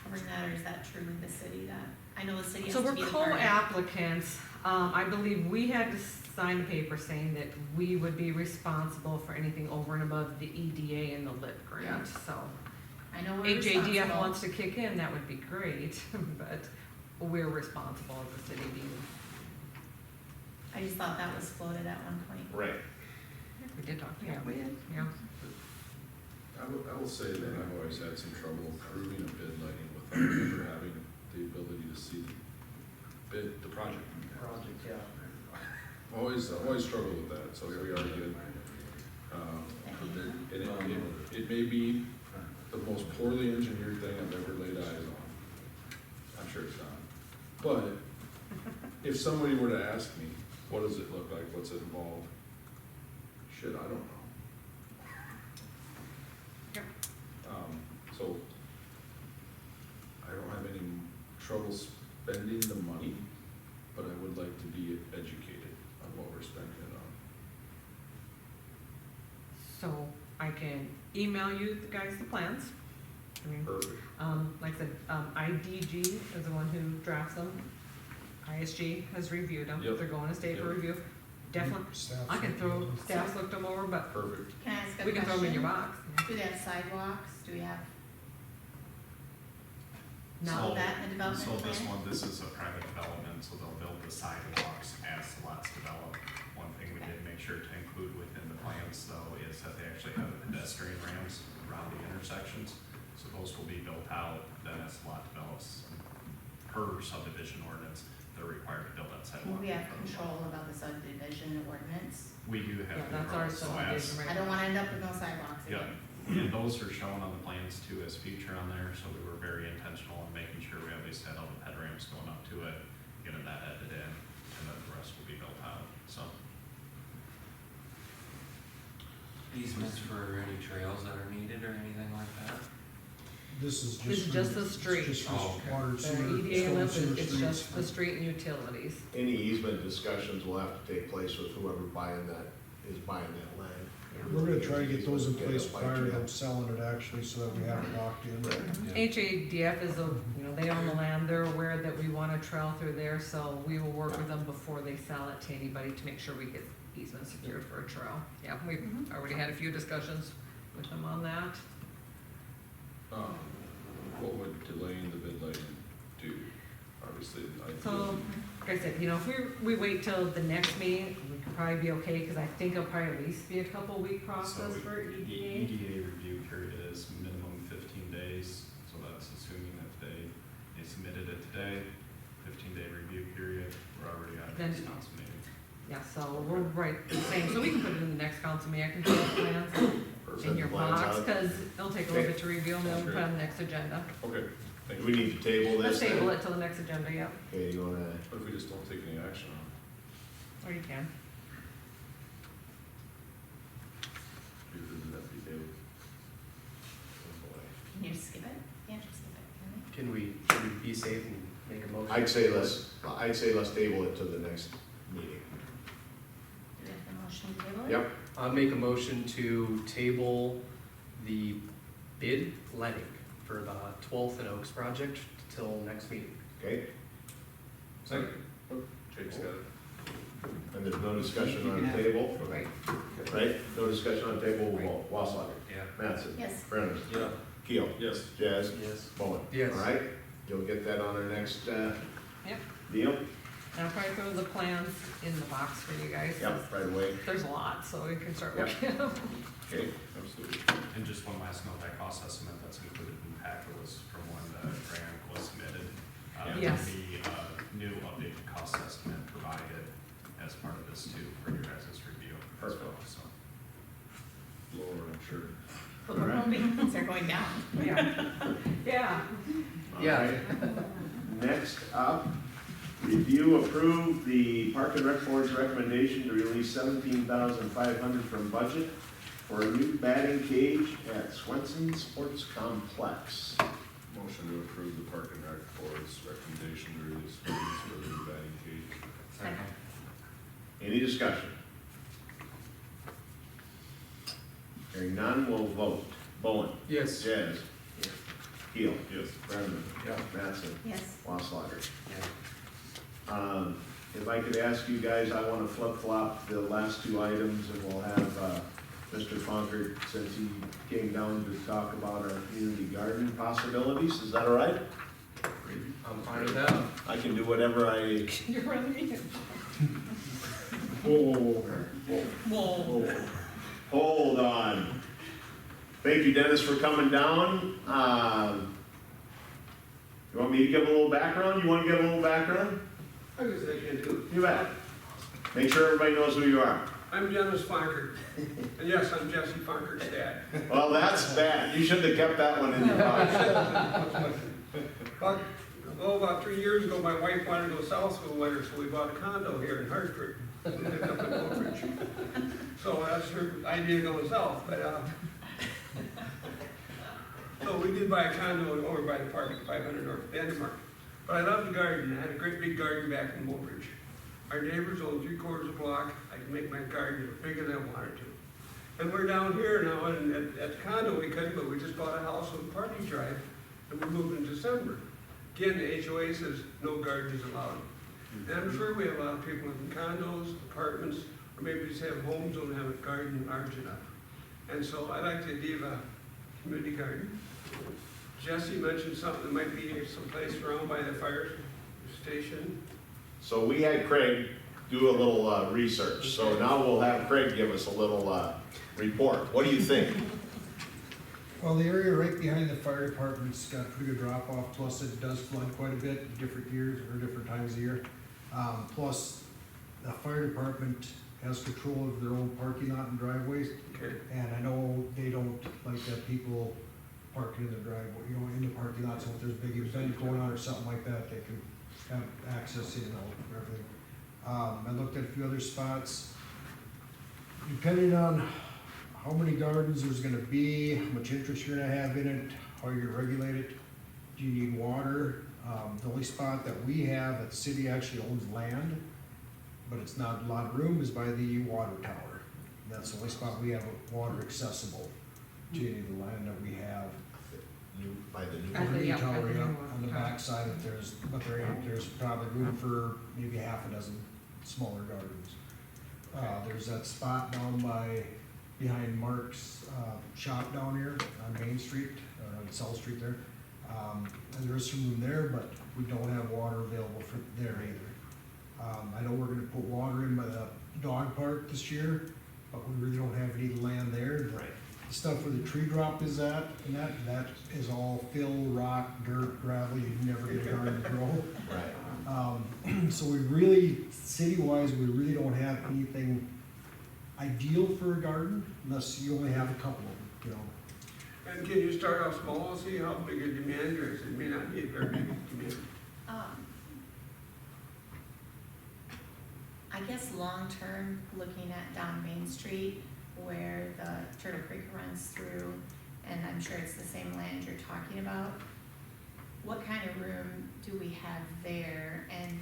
covering that, or is that truly the city that, I know the city has So to we're be a part of it. co-applicants. I believe we had to sign a paper saying that we would be responsible for anything over and above the EDA and the LIP grant, so. I know we're HADF responsible. wants to kick in, that would be great, but we're responsible as a city being, I just thought that was floated at one point. Right. we did talk, yeah, we did. yeah. I will say that I've always had some trouble approving a bid lighting without ever having the ability to see the project. Project, yeah. I've always struggled with that, so here we are again. And it may be the most poorly engineered thing I've ever laid eyes on. I'm sure it's not. But if somebody were to ask me, what does it look like, what's it involved? Shit, I don't know. Yep. So I don't have any trouble spending the money, but I would like to be educated on what we're spending it on. So I can email you the guys the plans. I mean, Perfect. like I said, IDG is the one who drafts them. ISG has reviewed them, Yep. they're going to state for Yep. review. Definitely, I can throw, staff's looked them over, but Perfect. Can I ask a we can throw them in your question? box. Do they have sidewalks? Do we have Now, all that in the So development this plan? one, this is a private development, so they'll build the sidewalks as the lots develop. One thing we did make sure to include within the plans though is that they actually have pedestrian ramps around the intersections. So those will be built out, then as the lot develops, per subdivision ordinance, they're required to build that sidewalk. We have control about the subdivision ordinance. We do have. yeah, that's our control, so as- subdivision right I don't wanna end up with no sidewalks Yeah, again. and those are shown on the plans too as future on there, so we were very intentional in making sure we at least had all the ped ramps going up to it, getting that added in, and then the rest will be built out, so. Easements for any trails that are needed or anything like that? This is This is just. just for- the street. Just for Oh, okay. water, The sewer, EDA storm limp sewer is, it's streets. just the street and utilities. Any easement discussions will have to take place with whoever is buying that land. We're gonna try to get those in Get place a bite prior to to them that. selling it actually, so that we have it locked in. HADF is a, they own the land, they're aware that we want a trail through there, so we will work with them before they sell it to anybody to make sure we get easement secured for a trail. Yeah, we've already had a few discussions with them on that. What would delaying the bid lighting do? Obviously, So, like I said, if we wait till the next meeting, we could probably be okay, cause I think it'll probably at least be a couple week process So for the EDA. EDA review period is minimum 15 days, so that's assuming that they submitted it today, 15-day review period, we're already on Then- next council meeting. Yeah, so we'll write the same, so we can put it in the next council meeting, I can put the plans in your Plans box, out. cause it'll take a little bit to review them, then we'll put it on the next agenda. Okay, thank Do we you. need to table Let's this then? table it till the next agenda, yep, Okay, you wanna, What if we just don't take any action on it? or you can. Because it has to be tabled. Can you skip it? Can't you skip it, can we? Should we be safe and make a motion? I'd say let's table it to the next meeting. Do we have a motion to table it? Yep, I'll make a motion to table the bid letting for the 12th and Oaks project till next meeting. okay, Second. Jake's got it. and there's no discussion on the table, Right. right? No discussion on the table, we'll vote. Wasslager, Yeah. Mattson, Yes. Brennan, Yeah. Keel, Yes. Jazz, Yes. Bowen. Yes. All right, you'll get that on our next, Yep. deal? And I'll probably throw the plans in the box for you guys. 'cause Yep, right away, There's a lot, so we can start Yep. looking at them. okay. Absolutely. And just one last note, that cost estimate that's included in the packet was from when the grant was submitted. Yes. The new updated cost estimate provided as part of this too, for your guys' review as well, so. Lower, I'm sure. But we're hoping things are going down. Yeah. Yeah. Yeah. All right. Next up, review approve the Park and Rec Board's recommendation to release $17,500 from budget for a new batting cage at Swenson Sports Complex. Motion to approve the Park and Rec Board's recommendation to release funds for the new batting cage. Second. Any discussion? Hearing none, we'll vote. Bowen. Yes. Jazz. Keel. Yes. Brenneman. Yeah. Mattson. Yes. Wasslager. Yeah. If I could ask you guys, I want to flip-flop the last two items, and we'll have Mr. Fonkert, since he came down to talk about our community garden possibilities. Is that all right? I'm fine with that. I can do whatever I. You're running. Whoa. Hold on. Thank you, Dennis, for coming down. You want me to give a little background? You want to give a little background? I guess I can too. You bet. Make sure everybody knows who you are. I'm Dennis Fonkert, and yes, I'm Jesse Fonkert's dad. Well, that's bad. You should have kept that one in your pocket. About 3 years ago, my wife wanted to go south for the winter, so we bought a condo here in Hartford. We lived up in Oak Ridge. So that's her idea going south, but, so we did buy a condo over by the park at 500 North Denmark. But I love the garden. I had a great big garden back in Oak Ridge. Our neighbors own 3/4 of a block. I can make my garden as big as I wanted to. And we're down here now, and at the condo we couldn't, but we just bought a house with a parking drive, and we moved in December. Again, the HOA says no garden is allowed. And I'm sure we have a lot of people in condos, apartments, or maybe just have homes don't have a garden large enough. And so I like the idea of a community garden. Jesse mentioned something that might be someplace around by the fire station. So we had Craig do a little research. So now we'll have Craig give us a little report. What do you think? Well, the area right behind the fire department's got pretty good drop off, plus it does flood quite a bit different years or different times of year. Plus, the fire department has control of their own parking lot and driveways. Okay. And I know they don't like that people parking in the driveway, you know, in the parking lot, so if there's a big event going on or something like that, they can have access in and out and everything. I looked at a few other spots. Depending on how many gardens there's gonna be, how much interest you're gonna have in it, how you're regulated, do you need water? The only spot that we have, that the city actually owns land, but it's not a lot of room, is by the water tower. That's the only spot we have water accessible to any of the land that we have. By the new. At the- New yeah, tower, at the new yeah, one. on the backside, if there's, but there's probably room for maybe half a dozen smaller gardens. There's that spot down behind Mark's, shop down here on Main Street, on South Street there. And there is some room there, but we don't have water available for there either. I know we're gonna put water in by the dog park this year, but we really don't have any land there. Right. The stuff where the tree drop is at, and that is all fill, rock, dirt, gravel, you'd never get a garden to grow. Right. So we really, city-wise, we really don't have anything ideal for a garden, unless you only have a couple of them, you know. And can you start off small and see how big a demand there is? It may not be a very big demand. I guess long-term, looking at down Main Street where the Turtle Creek runs through, and I'm sure it's the same land you're talking about, what kind of room do we have there? And,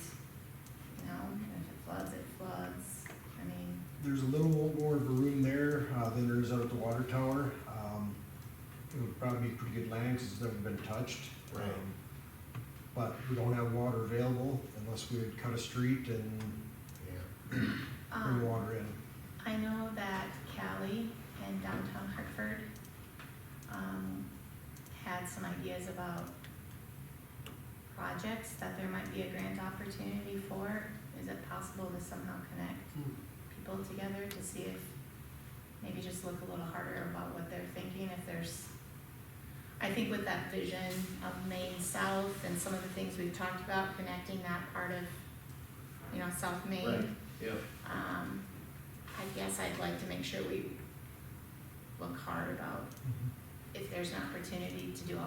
you know, if it floods, it floods. I mean, There's a little more of a room there than there is out at the water tower. It would probably be pretty good land because it's never been touched. Right. But we don't have water available unless we would cut a street and bring water in. I know that Callie in downtown Hartford had some ideas about projects that there might be a grant opportunity for. Is it possible to somehow connect people together to see if, maybe just look a little harder about what they're thinking, if there's, I think with that vision of Maine South and some of the things we've talked about, connecting that part of, you know, South Maine. Right. Yeah. I guess I'd like to make sure we look hard about if there's an opportunity to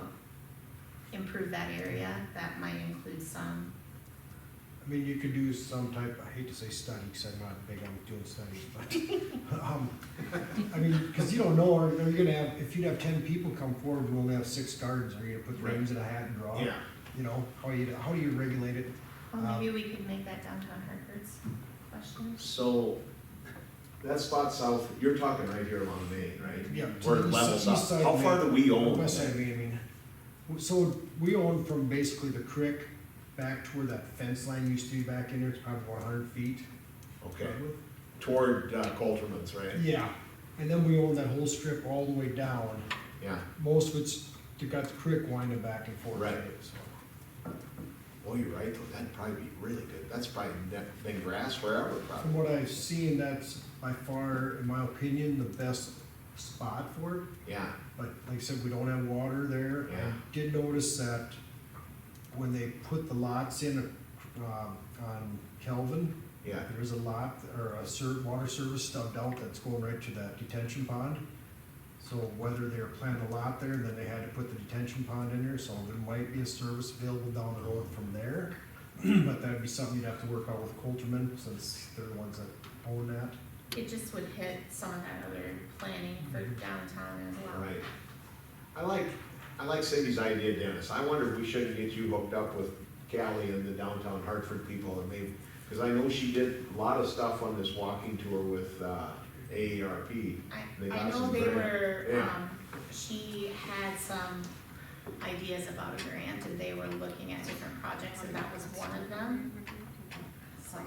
improve that area, that might include some. I mean, you could do some type, I hate to say study, because I'm not big on doing studies, but, I mean, because you don't know, are you gonna have, if you'd have 10 people come forward, we only have 6 gardens, are you gonna put names in a hat and draw? Yeah. You know, how do you regulate it? Well, maybe we could make that downtown Hartford's question. So that spot south, you're talking right here along Main, right? Yeah. Where it to the levels east up. side How of far Maine, do we own? West side of Maine, I mean. So we own from basically the creek back to where that fence line used to be back in there, it's probably 100 feet. Okay. Toward Coulterman's, right? Yeah, And then we own that whole strip all the way down. Yeah, Most of it's, you got the creek winding back and forth. Right. So, well, you're right, though, that'd probably be really good, that's probably been grass forever, probably. From what I've seen, that's by far, in my opinion, the best spot for it. Yeah, But like I said, we don't have water there. Yeah. I did notice that when they put the lots in, on Kelvin, yeah, there's a lot, or a water service stubbed out that's going right to that detention pond. So whether they were planting a lot there, then they had to put the detention pond in there, so there might be a service available down the road from there. But that'd be something you'd have to work out with Coulterman, since they're the ones that own that. It just would hit some of that other planning for downtown as well. right. I like Cindy's idea, Dennis, I wonder if we shouldn't get you hooked up with Callie and the downtown Hartford people, and maybe, because I know she did a lot of stuff on this walking tour with, AARP. They I got know some they grant. were, Yeah. she had some ideas about a grant, and they were looking at different projects, and that was one of them. So,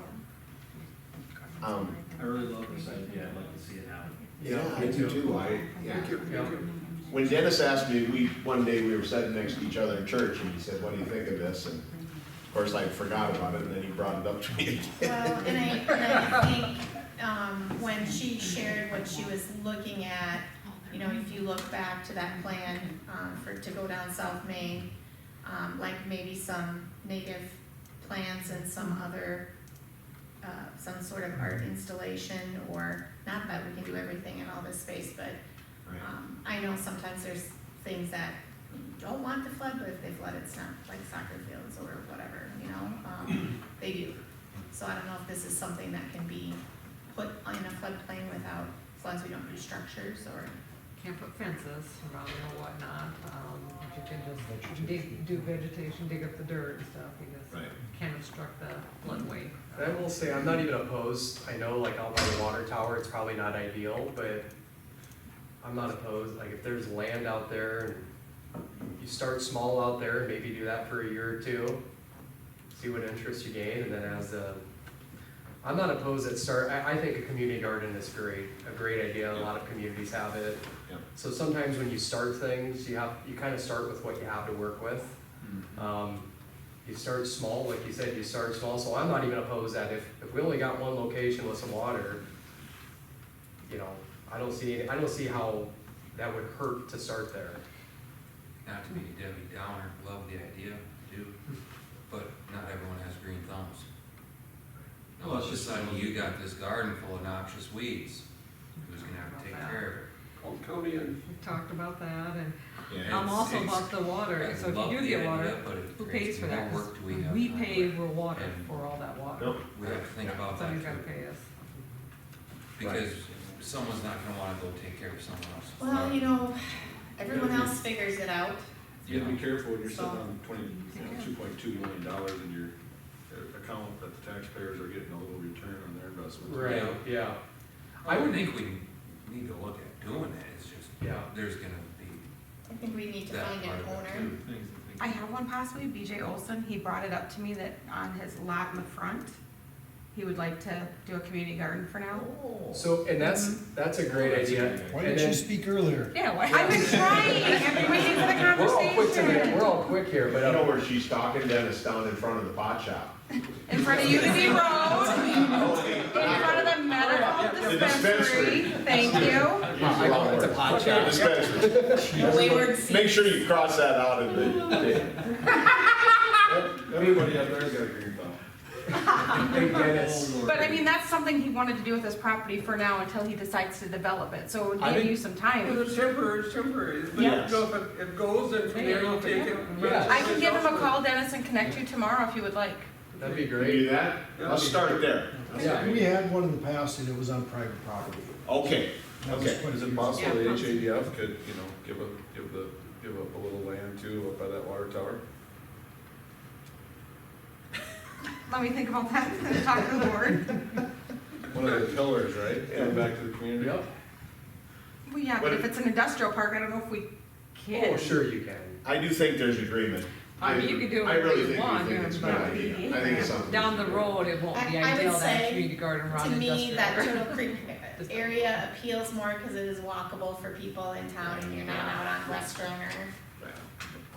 I really love this idea, I'd like to see it happen. Yeah, I do too, yeah. Thank you. Yeah. When Dennis asked me, one day we were sitting next to each other in church, and he said, what do you think of this? And of course, I forgot about it, and then he brought it up to me again. well, and I think, when she shared what she was looking at, you know, if you look back to that plan, to go down South Main, like maybe some native plants and some other, some sort of art installation, or, not that we can do everything in all this space, but, I know sometimes there's things that you don't want to flood, but if they flood, it's not like soccer fields or whatever, you know, they do. So I don't know if this is something that can be put in a floodplain without, as long as we don't do structures or. Can't put fences around it or whatnot, but you can just do vegetation, dig up the dirt and stuff, you just Right. can't obstruct the floodway. And I will say, I'm not even opposed, I know like out by the water tower, it's probably not ideal, but I'm not opposed, like if there's land out there and you start small out there, maybe do that for a year or two, see what interest you gain, and then I'm not opposed I think a community garden is a great idea, a lot of communities have it. Yeah. So sometimes when you start things, you kind of start with what you have to work with. You start small, like you said, you start small, so I'm not even opposed that if we only got one location with some water, you know, I don't see how that would hurt to start there. Not to be Debbie Downer, love the idea, do, but not everyone has green thumbs. Now, let's just say you got this garden full of noxious weeds, who's gonna have to take care of it? Old County and We've talked about that, and Yeah. I'm also It's- about the water, so if Love you do the get idea, water, but it who creates pays for more that? work do we have We to pay do? for water, And- for all that water. Nope. We have to think about that Somebody's gotta too, pay us. because someone's not gonna wanna go take care of someone else. Well, you know, everyone else figures it out. You gotta be careful when you're sitting So- on $2.2 million in your account that the taxpayers are getting a little return on their investment. Right, yeah. I would think we need to look at doing that, it's just, Yeah. there's gonna be I think we need to that find part an of it owner. too. I have one possibly, BJ Olson, he brought it up to me that on his lot in the front, he would like to do a community garden for now. Oh. So, and that's a great idea. Why And didn't you then- speak earlier? Yeah, I've been trying, I've been waiting for the conversation. We're all quick here, but You know where she's talking, Dennis, down in front of the pot shop. In front of Unity Road, Okay. in front of the medical The dispensary, thank you. I call it a pot shop. The wayward seed. Make sure you cross that out in the. Everybody out there's got a green thumb. Hey, Dennis. But I mean, that's something he wanted to do with his property for now until he decides to develop it, so it would I give think- you some time. it's temporary, but Yeah. you know, if it goes, then from there you take it. Yeah. I can give him a call, Dennis, and connect you tomorrow if you would like. That'd be Can you great. do that? Let's start there. Yeah. We had one in the past and it was on private property. Okay, That was okay. quite a Is few it possible the Yeah. HADF could, you know, give up a little land too up by that water tower? Let me think about that, and talk to the board. One of the pillars, right? Giving back to the community? Yep. Well, yeah, but if it's an industrial park, I don't know if we can. Oh, sure you can. I do think there's agreement. I mean, you can do I whatever really you think we want, think it's a good but idea. I think it's something. down the road, it won't be I would ideal to have say, community garden around To me, that industrial. Turtle Creek area appeals more because it is walkable for people in town and you're not out on Western or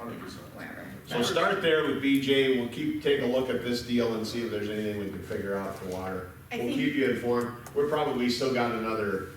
100%. wherever. So start there with BJ, we'll take a look at this deal and see if there's anything we can figure out for water. I We'll think- keep you informed, we're probably still got another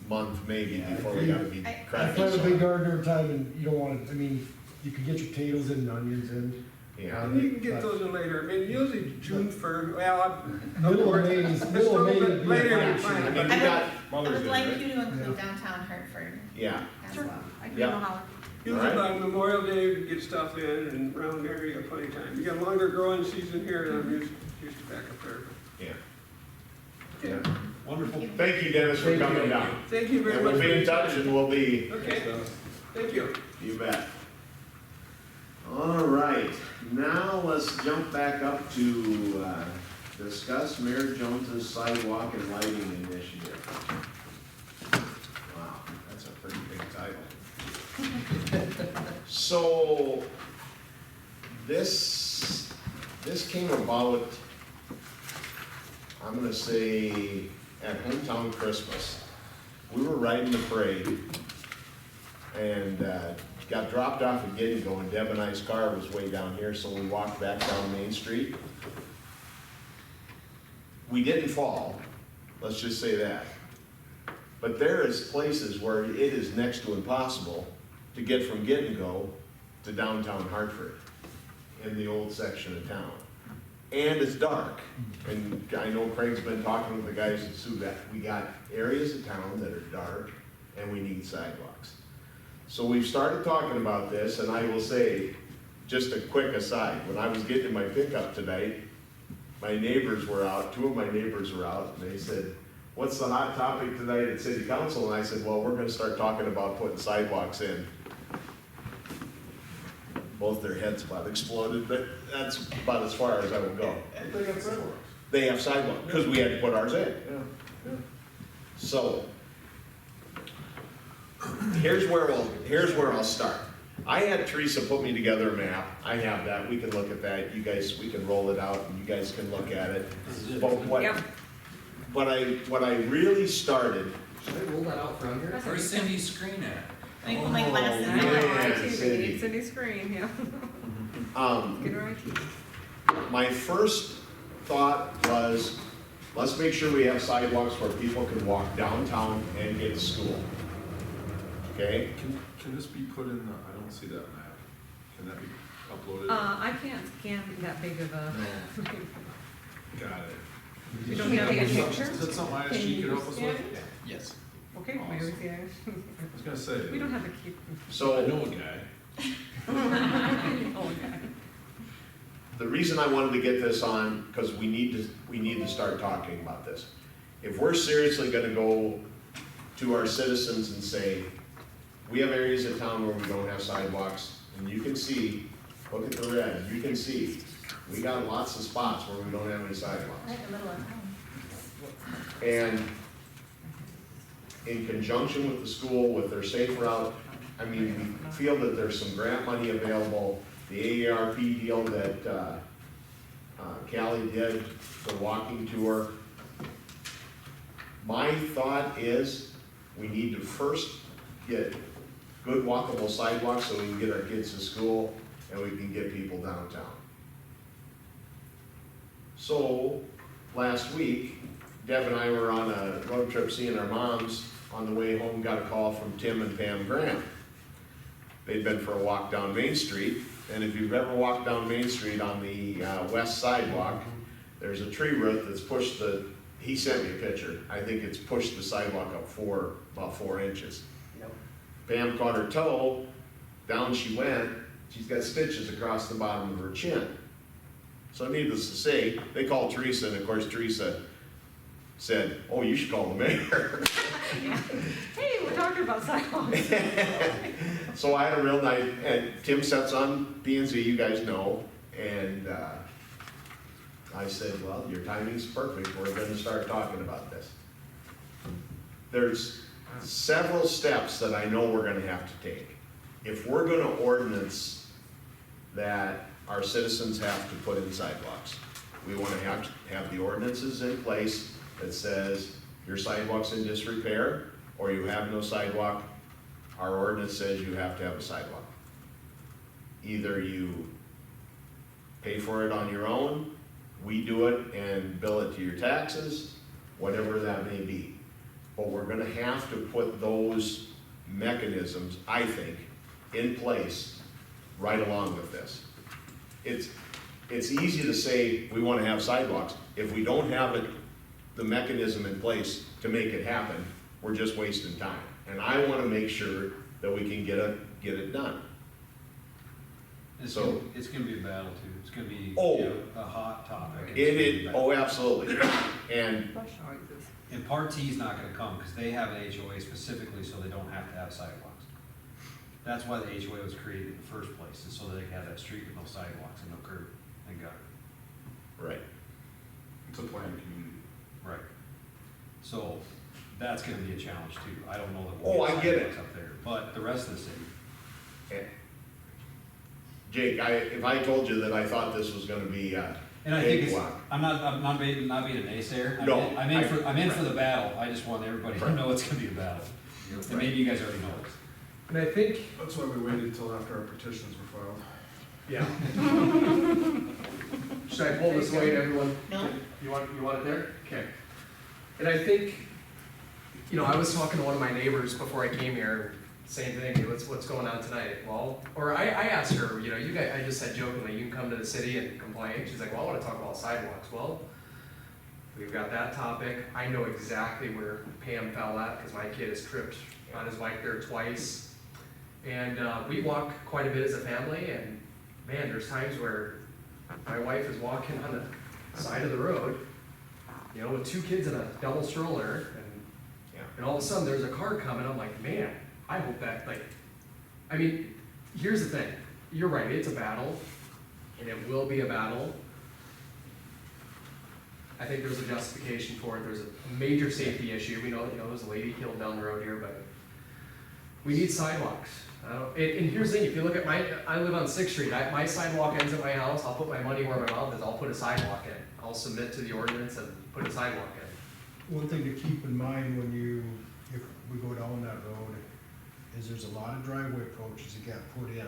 month maybe before we gotta be I- I cracking. plant a big some. garden every time and you don't wanna, I mean, you can get your potatoes in and onions in. Yeah, And you can get those in later, I mean, usually June first, well, Middle of May it's is, a middle of little May bit would be a later fine than shoot. I planned. mean, we I got I Mother's would Day, like right? you to include downtown Hartford Yeah, as Sure, well. I can Yeah. go holler. Usually Alright. by Memorial Day, we get stuff in and around there, you got plenty of time. You got longer growing season here than I'm used to back up there. yeah. Okay. Wonderful. Thank you, Dennis, for Thank you. coming down. Thank you very And much. we'll for be in your touch time. and we'll be, Okay, thank you. you bet. All right, now let's jump back up to, discuss Mayor Jones's sidewalk and lighting initiative. Wow, that's a pretty big title. So, this came about, I'm gonna say, at Hometown Christmas. We were riding the parade and got dropped off at Giddy-Go, and Deb and I's car was way down here, so we walked back down Main Street. We didn't fall, let's just say that. But there is places where it is next to impossible to get from Giddy-Go to downtown Hartford in the old section of town. And it's dark, and I know Craig's been talking with the guys at Subat. We got areas of town that are dark, and we need sidewalks. So we've started talking about this, and I will say, just a quick aside, when I was getting in my pickup tonight, my neighbors were out, two of my neighbors were out, and they said, what's the hot topic tonight at city council? And I said, well, we're gonna start talking about putting sidewalks in. Both their heads about exploded, but that's about as far as I will go. They got sidewalks. They have sidewalks, because we had to put ours in. So, here's where I'll start. I had Teresa put me together a map, I have that, we can look at that, you guys, we can roll it out, and you guys can look at it. But what I really started, Should I roll that out from here? Where's Cindy's screen at? I think my glasses man. are IT, Cindy. we need Cindy's screen, yeah. Get her IT. my first thought was, let's make sure we have sidewalks where people can walk downtown and get to school. Okay? Can this be put in the, I don't see that map. Can that be uploaded? I can't scan that big of a, Got it. you don't have any pictures? Is that something Can ISG you could help us scan with? it? Yes. Okay, maybe, yeah. I was gonna say. We don't have the key. So. I know a guy. Oh, okay. The reason I wanted to get this on, because we need to start talking about this. If we're seriously gonna go to our citizens and say, we have areas of town where we don't have sidewalks, and you can see, look at the red, you can see, we got lots of spots where we don't have any sidewalks. right in the middle of town. And in conjunction with the school, with their safe route, I mean, we feel that there's some grant money available. The AARP deal that Callie did, the walking tour. My thought is, we need to first get good walkable sidewalks so we can get our kids to school and we can get people downtown. So, last week, Deb and I were on a road trip seeing our moms. On the way home, got a call from Tim and Pam Graham. They'd been for a walk down Main Street, and if you've ever walked down Main Street on the west sidewalk, there's a tree root that's pushed he sent me a picture, I think it's pushed the sidewalk up about 4 inches. Pam caught her toe, down she went, she's got stitches across the bottom of her chin. So needless to say, they called Teresa, and of course Teresa said, oh, you should call the mayor. Hey, we're talking about sidewalks. So I had a real night, and Tim sets on P&Z, you guys know, and I said, well, your timing's perfect, we're gonna start talking about this. There's several steps that I know we're gonna have to take. If we're gonna ordinance that our citizens have to put in sidewalks, we wanna have the ordinances in place that says your sidewalk's in disrepair, or you have no sidewalk, our ordinance says you have to have a sidewalk. Either you pay for it on your own, we do it and bill it to your taxes, whatever that may be. But we're gonna have to put those mechanisms, I think, in place right along with this. It's easy to say we wanna have sidewalks. If we don't have it, the mechanism in place to make it happen, we're just wasting time. And I wanna make sure that we can get it done. So- It's gonna be a battle too, it's gonna be Oh. a hot topic. Oh, absolutely. And And Part T's not gonna come, because they have an HOA specifically, so they don't have to have sidewalks. That's why the HOA was created in the first place, is so that they could have that street with no sidewalks and no curb and gutter. right. It's a planned community. Right. So, that's gonna be a challenge too, I don't know that Oh, we'll I get get it. sidewalks up there, but the rest of the city. Jake, if I told you that I thought this was gonna be And I think it's, cakewalk. I'm not being a naysayer. No, I'm in for the battle. I just want everybody to Right. know it's gonna be a battle. And maybe you guys already know it. And I think, That's why we waited until after our petitions were filed. yeah. Should I pull this way to everyone? No? You want it there? Okay. And I think, I was talking to one of my neighbors before I came here, same thing, hey, what's going on tonight? Well, or I asked her, you guys, I just said jokingly, you can come to the city and complain. She's like, well, I wanna talk about sidewalks. Well, we've got that topic. I know exactly where Pam fell at, cause my kid has tripped on his bike there twice. And, we walk quite a bit as a family, and man, there's times where my wife is walking on the side of the road, with two kids in a double stroller, and all of a sudden there's a car coming. I'm like, man, I hope that, here's the thing. You're right, it's a battle, and it will be a battle. I think there's a justification for it. There's a major safety issue. We know, there's a lady killed down the road here, but we need sidewalks. And here's the thing, if you look at I live on 6th Street. My sidewalk ends at my house. I'll put my money where my mouth is. I'll put a sidewalk in. I'll submit to the ordinance and put a sidewalk in. One thing to keep in mind if we go down that road, is there's a lot of driveway approaches that got put in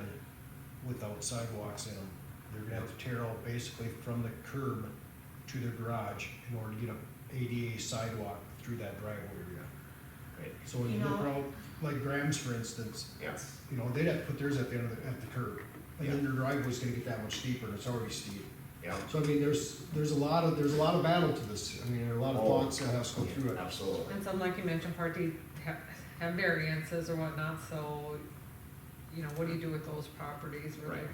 without sidewalks in them. They're gonna have to tear out basically from the curb to their garage in order to get a ADA sidewalk through that driveway area. Right. So when you look out, like Graham's for instance, Yes. they'd have to put theirs at the end at the curb. And then their driveway's gonna get that much steeper, and it's already steep. Yeah. So there's a lot of battle to this. There are a lot of thoughts that has to go through it. Absolutely. And some, like you mentioned, parties have variances or whatnot, so, what do you do with those properties, really? Right.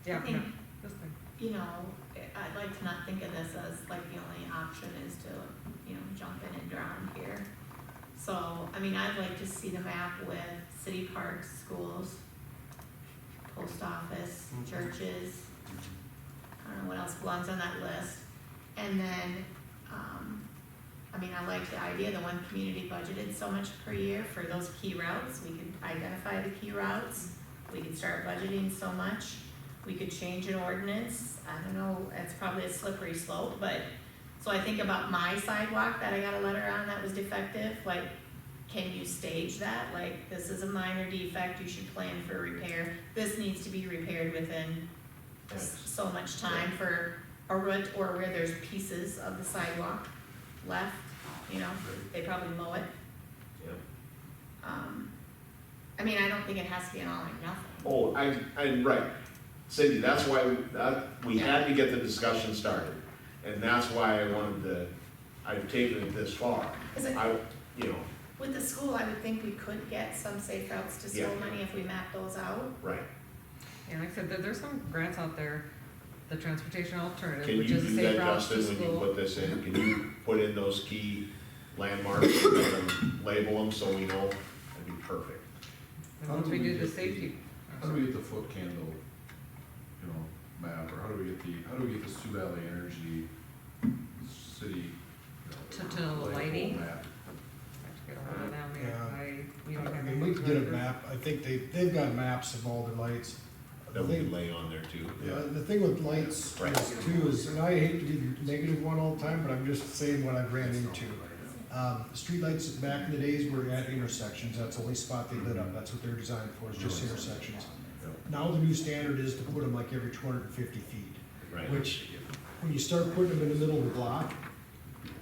Yeah, I think- no, this thing. I'd like to not think of this as like the only option is to, jump in and drown here. So, I'd like to see the map with city parks, schools, post office, churches. I don't know what else belongs on that list. And then, I like the idea, the one community budgeted so much per year for those key routes. We could identify the key routes. We could start budgeting so much. We could change an ordinance. I don't know, it's probably a slippery slope, but, so I think about my sidewalk that I got a letter on that was defective, like, can you stage that? Like, this is a minor defect, you should plan for repair. This needs to be repaired within so much time for a route or where there's pieces of the sidewalk left, they probably mow it. Yeah. I don't think it has to be an all or nothing. Oh, I'm right. Cindy, that's why we had to get the discussion started. And that's why I've taken it this far. Is it- I. With the school, I would think we could get some safe routes to school money if we map those out. Right. And like I said, there's some grants out there, the transportation alternative, Can you which is do a that, safe routes to Justin, when you school. put this in? Can you put in those key landmarks and label them so we know? That'd be perfect. And once we do the safety. How do we get the foot candle, map, or how do we get the Sioux Valley Energy City, To know the lighting? map? Get a hold of them, we don't have. We could get a map. I think they've got maps of all the lights. That we can lay on there too. Yeah, the thing with lights Right. is too, is, and I hate to give you negative one all the time, but I'm just saying what I've ran into. Streetlights back in the days were at intersections, that's the only spot they lit up, that's what they're designed for, is just intersections. Now the new standard is to put them like every 250 feet, Right. which, when you start putting them in the middle of the block,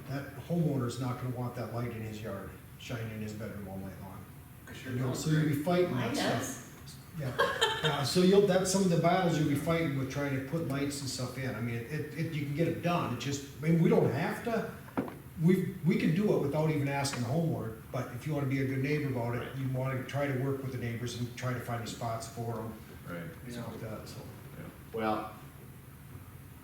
that homeowner's not gonna want that light in his yard, shining in his bedroom all night long. You know, so you'll be fighting Mine that does. stuff. Yeah, so that's some of the battles you'll be fighting with trying to put lights and stuff in. I mean, you can get it done, it just, I mean, we don't have to. We can do it without even asking the homeowner, but if you wanna be a good neighbor about it, you wanna try to work with the neighbors and try to find the spots for them, Right. stuff like that, so. Well,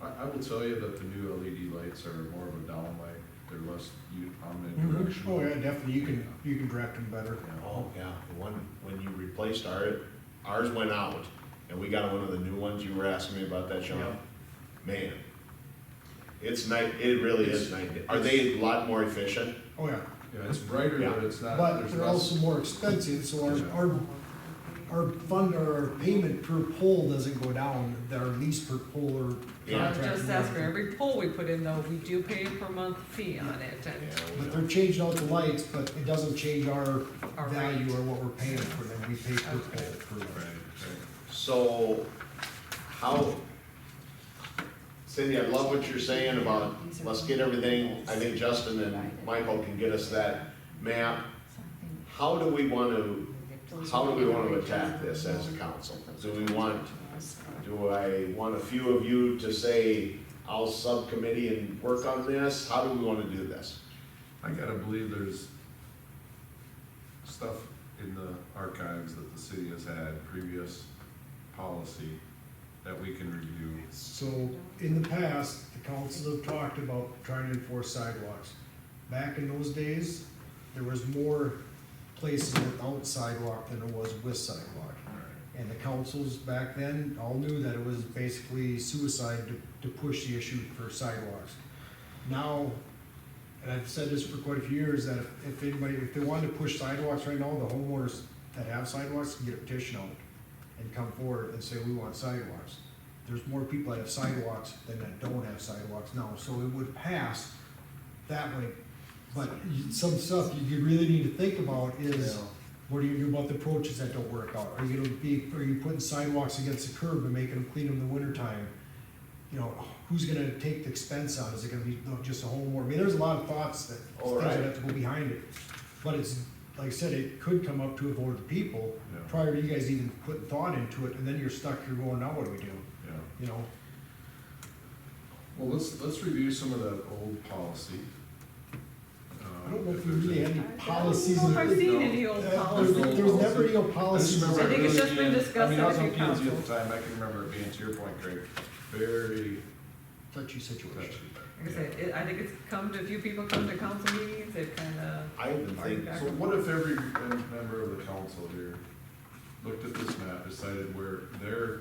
I will tell you that the new LED lights are more of a downlight, they're less omnidirectional. Oh, yeah, definitely, you can direct them better. oh, yeah, the one, when you replaced ours went out, and we got one of the new ones, you were asking me about that, Sean? Yeah. Man, it's night, it really is night, and day. Are they a lot more efficient? Oh, yeah, Yeah, it's brighter, Yeah. but it's not, but there's they're less. also more expensive, so our payment per pole doesn't go down, our lease per pole or Yeah. contract. Just ask for every pole we put in though, we do pay a per month fee on it, and But they're changing out the lights, but it doesn't change our Our value rate. or what we're paying for them, we pay per Okay. pole. Right, right. So, Cindy, I love what you're saying about, let's get everything, I think Justin and Michael can get us that map. How do we want to attack this as a council? Do I want a few of you to say, I'll subcommittee and work on this? How do we want to do this? I gotta believe there's stuff in the archives that the city has had, previous policy, that we can review. So, in the past, the council have talked about trying to enforce sidewalks. Back in those days, there was more places without sidewalk than there was with sidewalk. And the councils back then all knew that it was basically suicide to push the issue for sidewalks. Now, and I've said this for quite a few years, that if they wanted to push sidewalks right now, the homeowners that have sidewalks can get a petition out and come forward and say, we want sidewalks. There's more people that have sidewalks than that don't have sidewalks now, so it would pass that way. But some stuff you really need to think about is, what do you do about the approaches that don't work out? Are you putting sidewalks against the curb and making them clean them in the wintertime? You know, who's gonna take the expense on? Is it gonna be just a homeowner? I mean, there's a lot of thoughts that, things that have to go behind it. But it's, like I said, it could come up to a vote of the people Yeah. prior to you guys even putting thought into it, and then you're stuck, you're going, now what do we do? Yeah. You know? Well, let's review some of that old policy. I don't know if we there's really any- had any policies. I don't know if I've seen No. any old There's policies. never any old I just policies. remember I think it it's really just been being- discussed I mean, I was at a on few P&Z at councils. the time, I can remember it being, to your point, Greg, very Touchy situation. touchy. Like I said, I think it's come to, a few people come to council meetings, they've kinda. I even think, So what if every member of the council here looked at this map, decided where their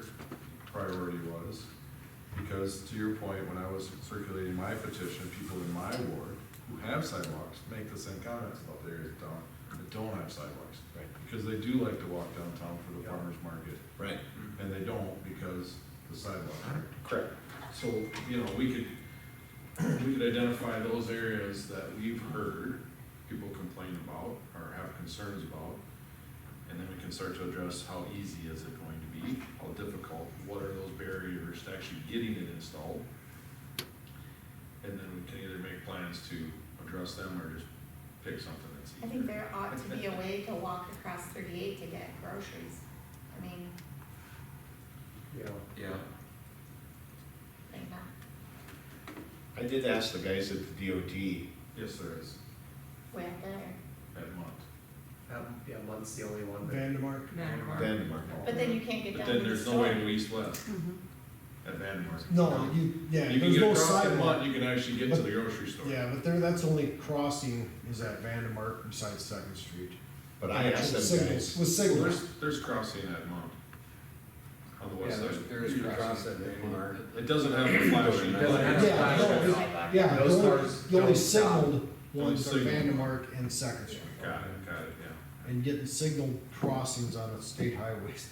priority was? Because to your point, when I was circulating my petition, people in my ward who have sidewalks make the same comments about the areas of town that don't have sidewalks. Right. Because they do like to walk downtown for the farmer's market, right, and they don't because the sidewalk. correct. So, you know, we could identify those areas that we've heard people complain about or have concerns about. And then we can start to address how easy is it going to be, how difficult, what are those barriers to actually getting it installed? And then we can either make plans to address them or just pick something that's I easier. think there ought to be a way to walk across 38 to get groceries. I mean, You know, Yeah, like not, I did ask the guys at the DOT, Yes, there is, way up there. that month. yeah, Munt's the only one. that- Vandemark. Vandemark. But then you can't get But down to then the there's no way store. to east-west at Vandemark. No, You can there's get no across the sidewalk. mud, you can actually get to the grocery store. Yeah, but that's only crossing is at Vandemark besides Second Street. But I asked them Signals- guys, With Well, signals. there's crossing at Mount, on the west side. There is crossing at Vandemark. It doesn't have the flashing. Doesn't have the Yeah, flashing. no, yeah, Those the only, cars the only don't stop. signaled ones are Signal. Vandemark and Second Street. Got it, yeah. And getting signal crossings on the state highways,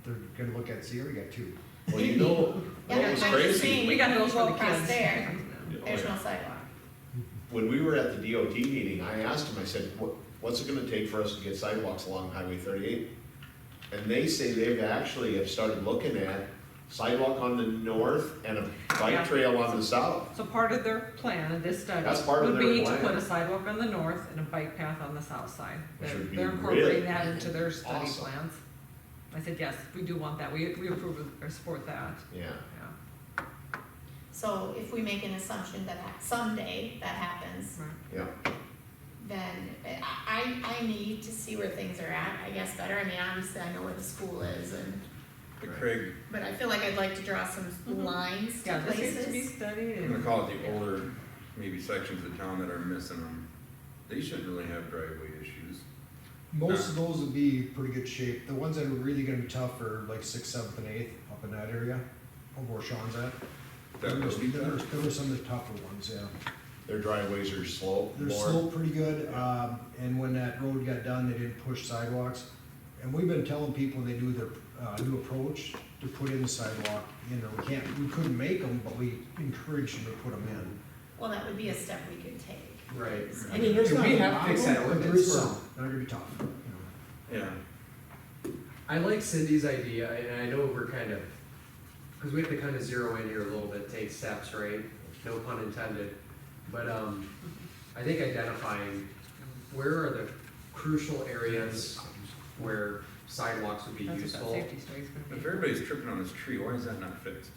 they're gonna look at, see, here we got two. well, you know, Yeah, what was I'm just crazy? saying, We got when you those for go the across kids. there, Oh, there's yeah. no sidewalk. when we were at the DOT meeting, I asked them, I said, what's it gonna take for us to get sidewalks along Highway 38? And they say they've actually have started looking at sidewalk on the north and a Yeah. bike trail on the south. So part of their plan of this study That's part of would their be to plan. put a sidewalk on the north and a bike path on the south side. Which They're would be they're really incorporating that into their study awesome. plans. I said, yes, we do want that, we approve or support that, Yeah. yeah. So if we make an assumption that someday that happens, Right. Yeah. then I need to see where things are at, I guess, better. I mean, obviously, I know where the school is, and, But Craig, but I feel like I'd like to draw some Mhm. lines to Yeah, this needs to be places. studied I'm gonna and. call it the older, maybe sections of town that are missing them. They shouldn't really have driveway issues. Most of those would be pretty good shape. The ones that are really gonna be tough are like 6th, 7th, and 8th up in that area, over where Sean's at. That will be There done. were some of the tougher ones, yeah. Their driveways are slow, They're more. sloped pretty good, and when that road got done, they didn't push sidewalks. And we've been telling people when they do their, new approach to put in the sidewalk, you know, we couldn't make them, but we encouraged them to put them in. Well, that would be a step we could take. Right. I mean, there's Do not we a have lot to fix of that them, but there ordinance is or- some, they're gonna be tough, you know. Yeah. I like Cindy's idea, and I know we're kind of, because we have to kind of zero in here a little bit, take steps, right? No pun intended. But, I think identifying where are the crucial areas where sidewalks would be That's what that useful. safety study's gonna be. If everybody's tripping on this tree, why is that not fixed?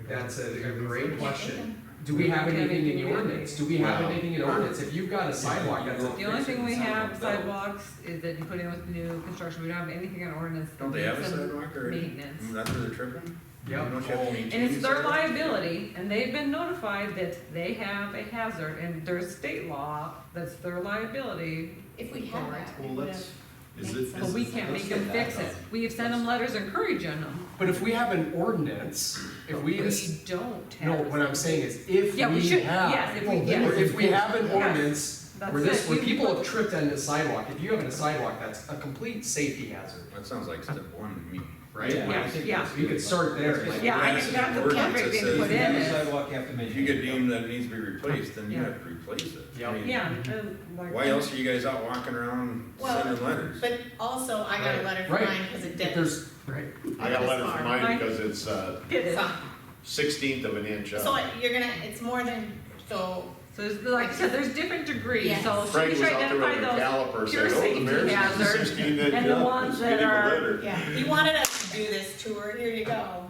That's a great question. Do we have anything in the ordinance? Do we have Wow. anything in ordinance? If you've got a sidewalk, that's a. The only thing we have Sidewalk. sidewalks is that you put in with new construction, we don't have anything in ordinance. that Don't they have a needs some sidewalk already? Maintenance. That's where they're tripping? Yep. Don't you have to maintain And it's these their sidewalks? liability, and they've been notified that they have a hazard, and there's state law that's their liability. If we had that, we Well, would let's- have is made it- some. But we can't make them fix it. We have sent them letters encouraging them. But if we have an ordinance, if we, We don't have. no, what I'm saying is if Yeah, we we should, have. yes, if we, Well, Or yes. if we have an Yes. ordinance That's where this, it. where You- people have tripped on the sidewalk, if you have a sidewalk, that's a complete safety hazard, That sounds like step one to me. right? Yeah, yeah. You could start there. like- Yeah, I think that's the perfect thing to put in Every is, sidewalk you have to If maintain. you get deemed that it needs to be replaced, then you Yeah. have to replace it. Yep. I mean, yeah, and like. why else are you guys out walking around Well, sending letters? But also, I got a letter from Right. mine because it If did. there's, right, I got a letter from mine because it's It is. 1/16 of an inch So up. you're gonna, it's more than, so, So there's, like I said, there's different degrees, Yes. so should Frank we was should out there with identify a caliper those saying, pure oh, the safety mayor's hazards 16 inch and the up, ones it's that getting are, littered. yeah, he wanted us to do this tour, here you go.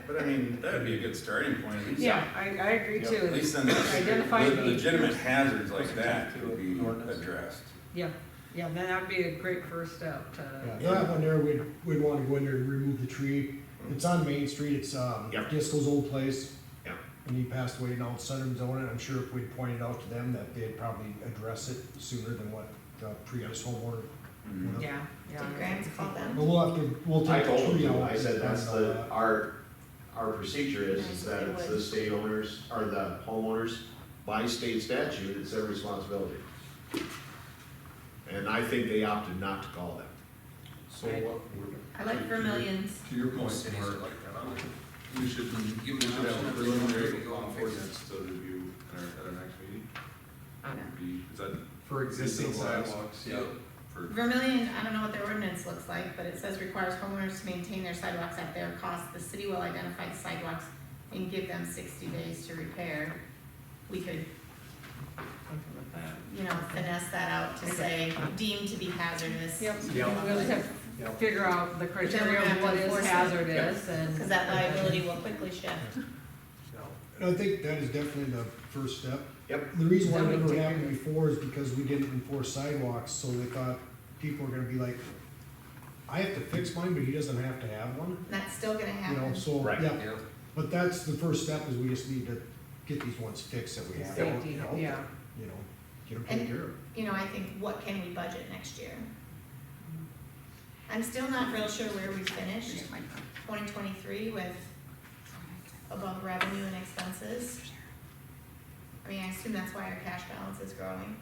But I mean, that'd be a good starting point, at least. yeah, I agree too. At least then Identify the the- legitimate hazards like that could be addressed. Yeah, yeah, then that'd be a great first step to. Yeah, that one there, we'd wanna go in there and remove the tree. It's on Main Street, it's, Yep. Disco's old place. Yep. And he passed away, now it's Sunderland's own it, I'm sure if we'd pointed out to them that they'd probably address it sooner than what the previous homeowner. Mhm. Yeah, yeah. Did Grants call them? But we'll I take the told tree him, out. I said, that's and, the, our procedure is that it's the state owners, or the homeowners, by state statute, it's their responsibility. And I think they opted not to call them. So what, I like Vermillions. to your point, Cities Mark, are like that. we should, Give we them should an have a option. preliminary They go and fix it. ordinance to review at our next meeting. Is that for existing sidewalks, yeah. for, Vermillion, I don't know what their ordinance looks like, but it says requires homeowners to maintain their sidewalks at their cost. The city will identify the sidewalks and give them 60 days to repair. We could, Something like that. you know, finesse that out to say deemed to be hazardous. Yep, Yep. we'll just have to Yep. figure out the But then we're criteria gonna of what have to is enforce it. hazardous and. Because that liability will quickly shift. And I think that is definitely the first step. Yep. The reason why Then it we never take- happened before is because we didn't enforce sidewalks, so they thought people were gonna be like, I have to fix mine, but he doesn't have to have one, And that's still gonna you know, happen. so, Right. yeah. Yeah. But that's the first step, is we just need to get these ones fixed that we have. Safety, you know, yeah. You know, get them taken And- care of. You know, I think, what can we budget next year? I'm still not real sure where we finished 2023 with above revenue and expenses. I mean, I assume that's why our cash balance is growing.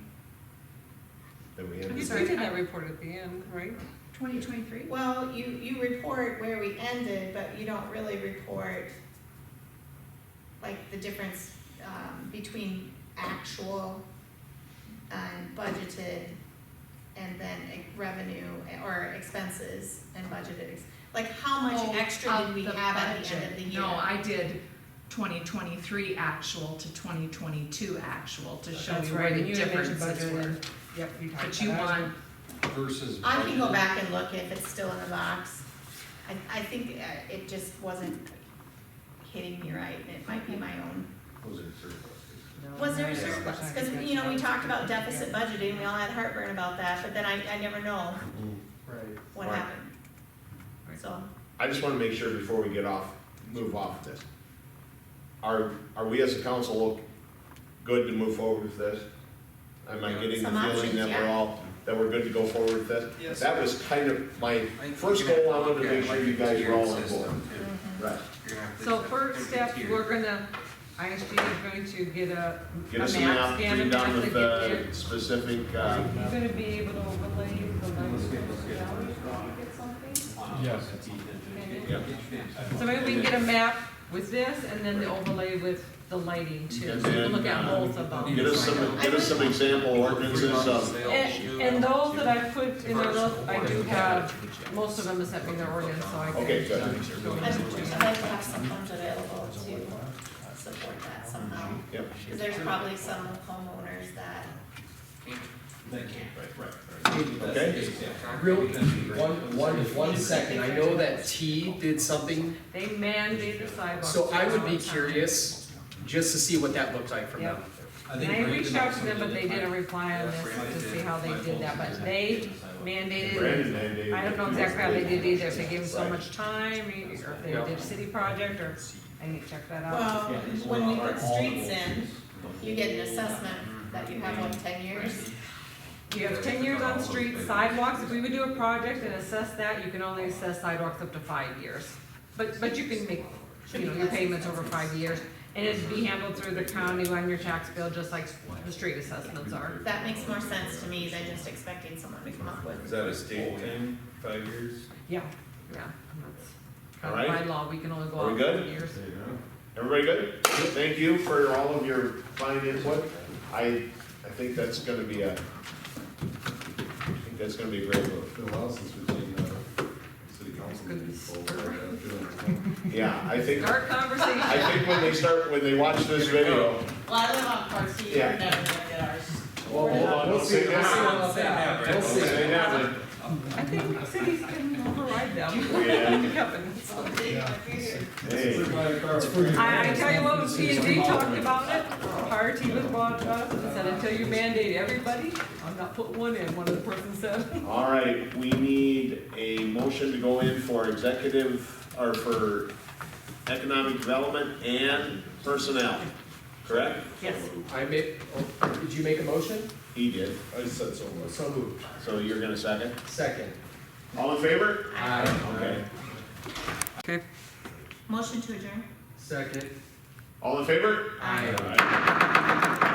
Then we You ended, did that report at the end, right? 2023? Well, you report where we ended, but you don't really report like the difference between actual and budgeted, and then revenue or expenses and budgeted, like how much Oh, extra of did we the have at the end of budget. the year? No, I did 2023 actual to 2022 actual to show That's you where right, the and you had mentioned differences budget were. and- Yep, you talked But you about that. want, Versus. I can go budgeted. back and look if it's still in the box. I think it just wasn't hitting me right, and it might be my own. Was it surplus? Was there a surplus? Because, you know, we talked about deficit budgeting, we all had heartburn about that, but then I never know Right. what Right. happened. So, I just wanna make sure before we move off of this. Are we as a council good to move forward with this? Am I getting the Some feeling options, that yeah. that we're good to go forward with this? Yes. That was kind of my I think first you're gonna goal, I have wanted to look make at, sure like, you a guys were all tiered on board. system, too. mhm. Right. You're gonna have to So set first different step, tiers. we're gonna, ISG is going to get a Get us a map, map, scan a read map down to with get there. the specific, You're gonna be able to overlay the lights. Get something? Yes. So maybe we can get a map with this and then the overlay with the lighting too, And so we can then, look at both of them. get us some example ordinances of, And those that I put in their list, I do have, most of them have sent me their ordinance, so I can. okay, good. I'd like to have some funds available to support that somehow. Yep. Because there's probably some homeowners that, Okay? Real, one second, I know that T did something, They mandated sidewalks. so I would be all the time. curious, just to see what that looked like from them. Yep. I And think I Brandon reached out to also them, but did they it. didn't reply on this to see how they did that, but they mandated. Brandon mandated. I don't know exactly how they did either, if they gave them so much time, or if they Yep. did a city project, or, I need to check that out. well, when we put streets in, you get an assessment that you have like 10 years. You have 10 years on streets, sidewalks, if we would do a project and assess that, you can only assess sidewalks up to 5 years. But you can make, you know, your payments over 5 years, and it'd be handled through the county on your tax bill, just like the street assessments are. That makes more sense to me than just expecting someone to come up with. Is that a state thing, 5 years? Yeah, yeah, that's All kind of right. by law, we can only go Are we out good? 5 years. Everybody good? Thank you for all of your fine input. I think that's gonna be a great move. It's been a while since we've seen, city council Good. meetings full like that. Yeah, I think Conversation. when they watch this video, Well, I live on Park Street, Yeah. you're never gonna get ours. well, hold on, don't say that. about that. We'll Don't see. say that. I think cities can override them. Yeah. Hey, I tell you what, when P and D talked about it, Party was brought to us and said, until you mandate everybody, I'm not putting one in, one of the persons said. all right, we need a motion to go in for executive, or for economic development and personnel, correct? Yes. Did you make a motion? He did, I said so. So moved. so you're gonna second? Second. All in favor? Aye. Okay. Motion to adjourn? Second. All in favor? Aye.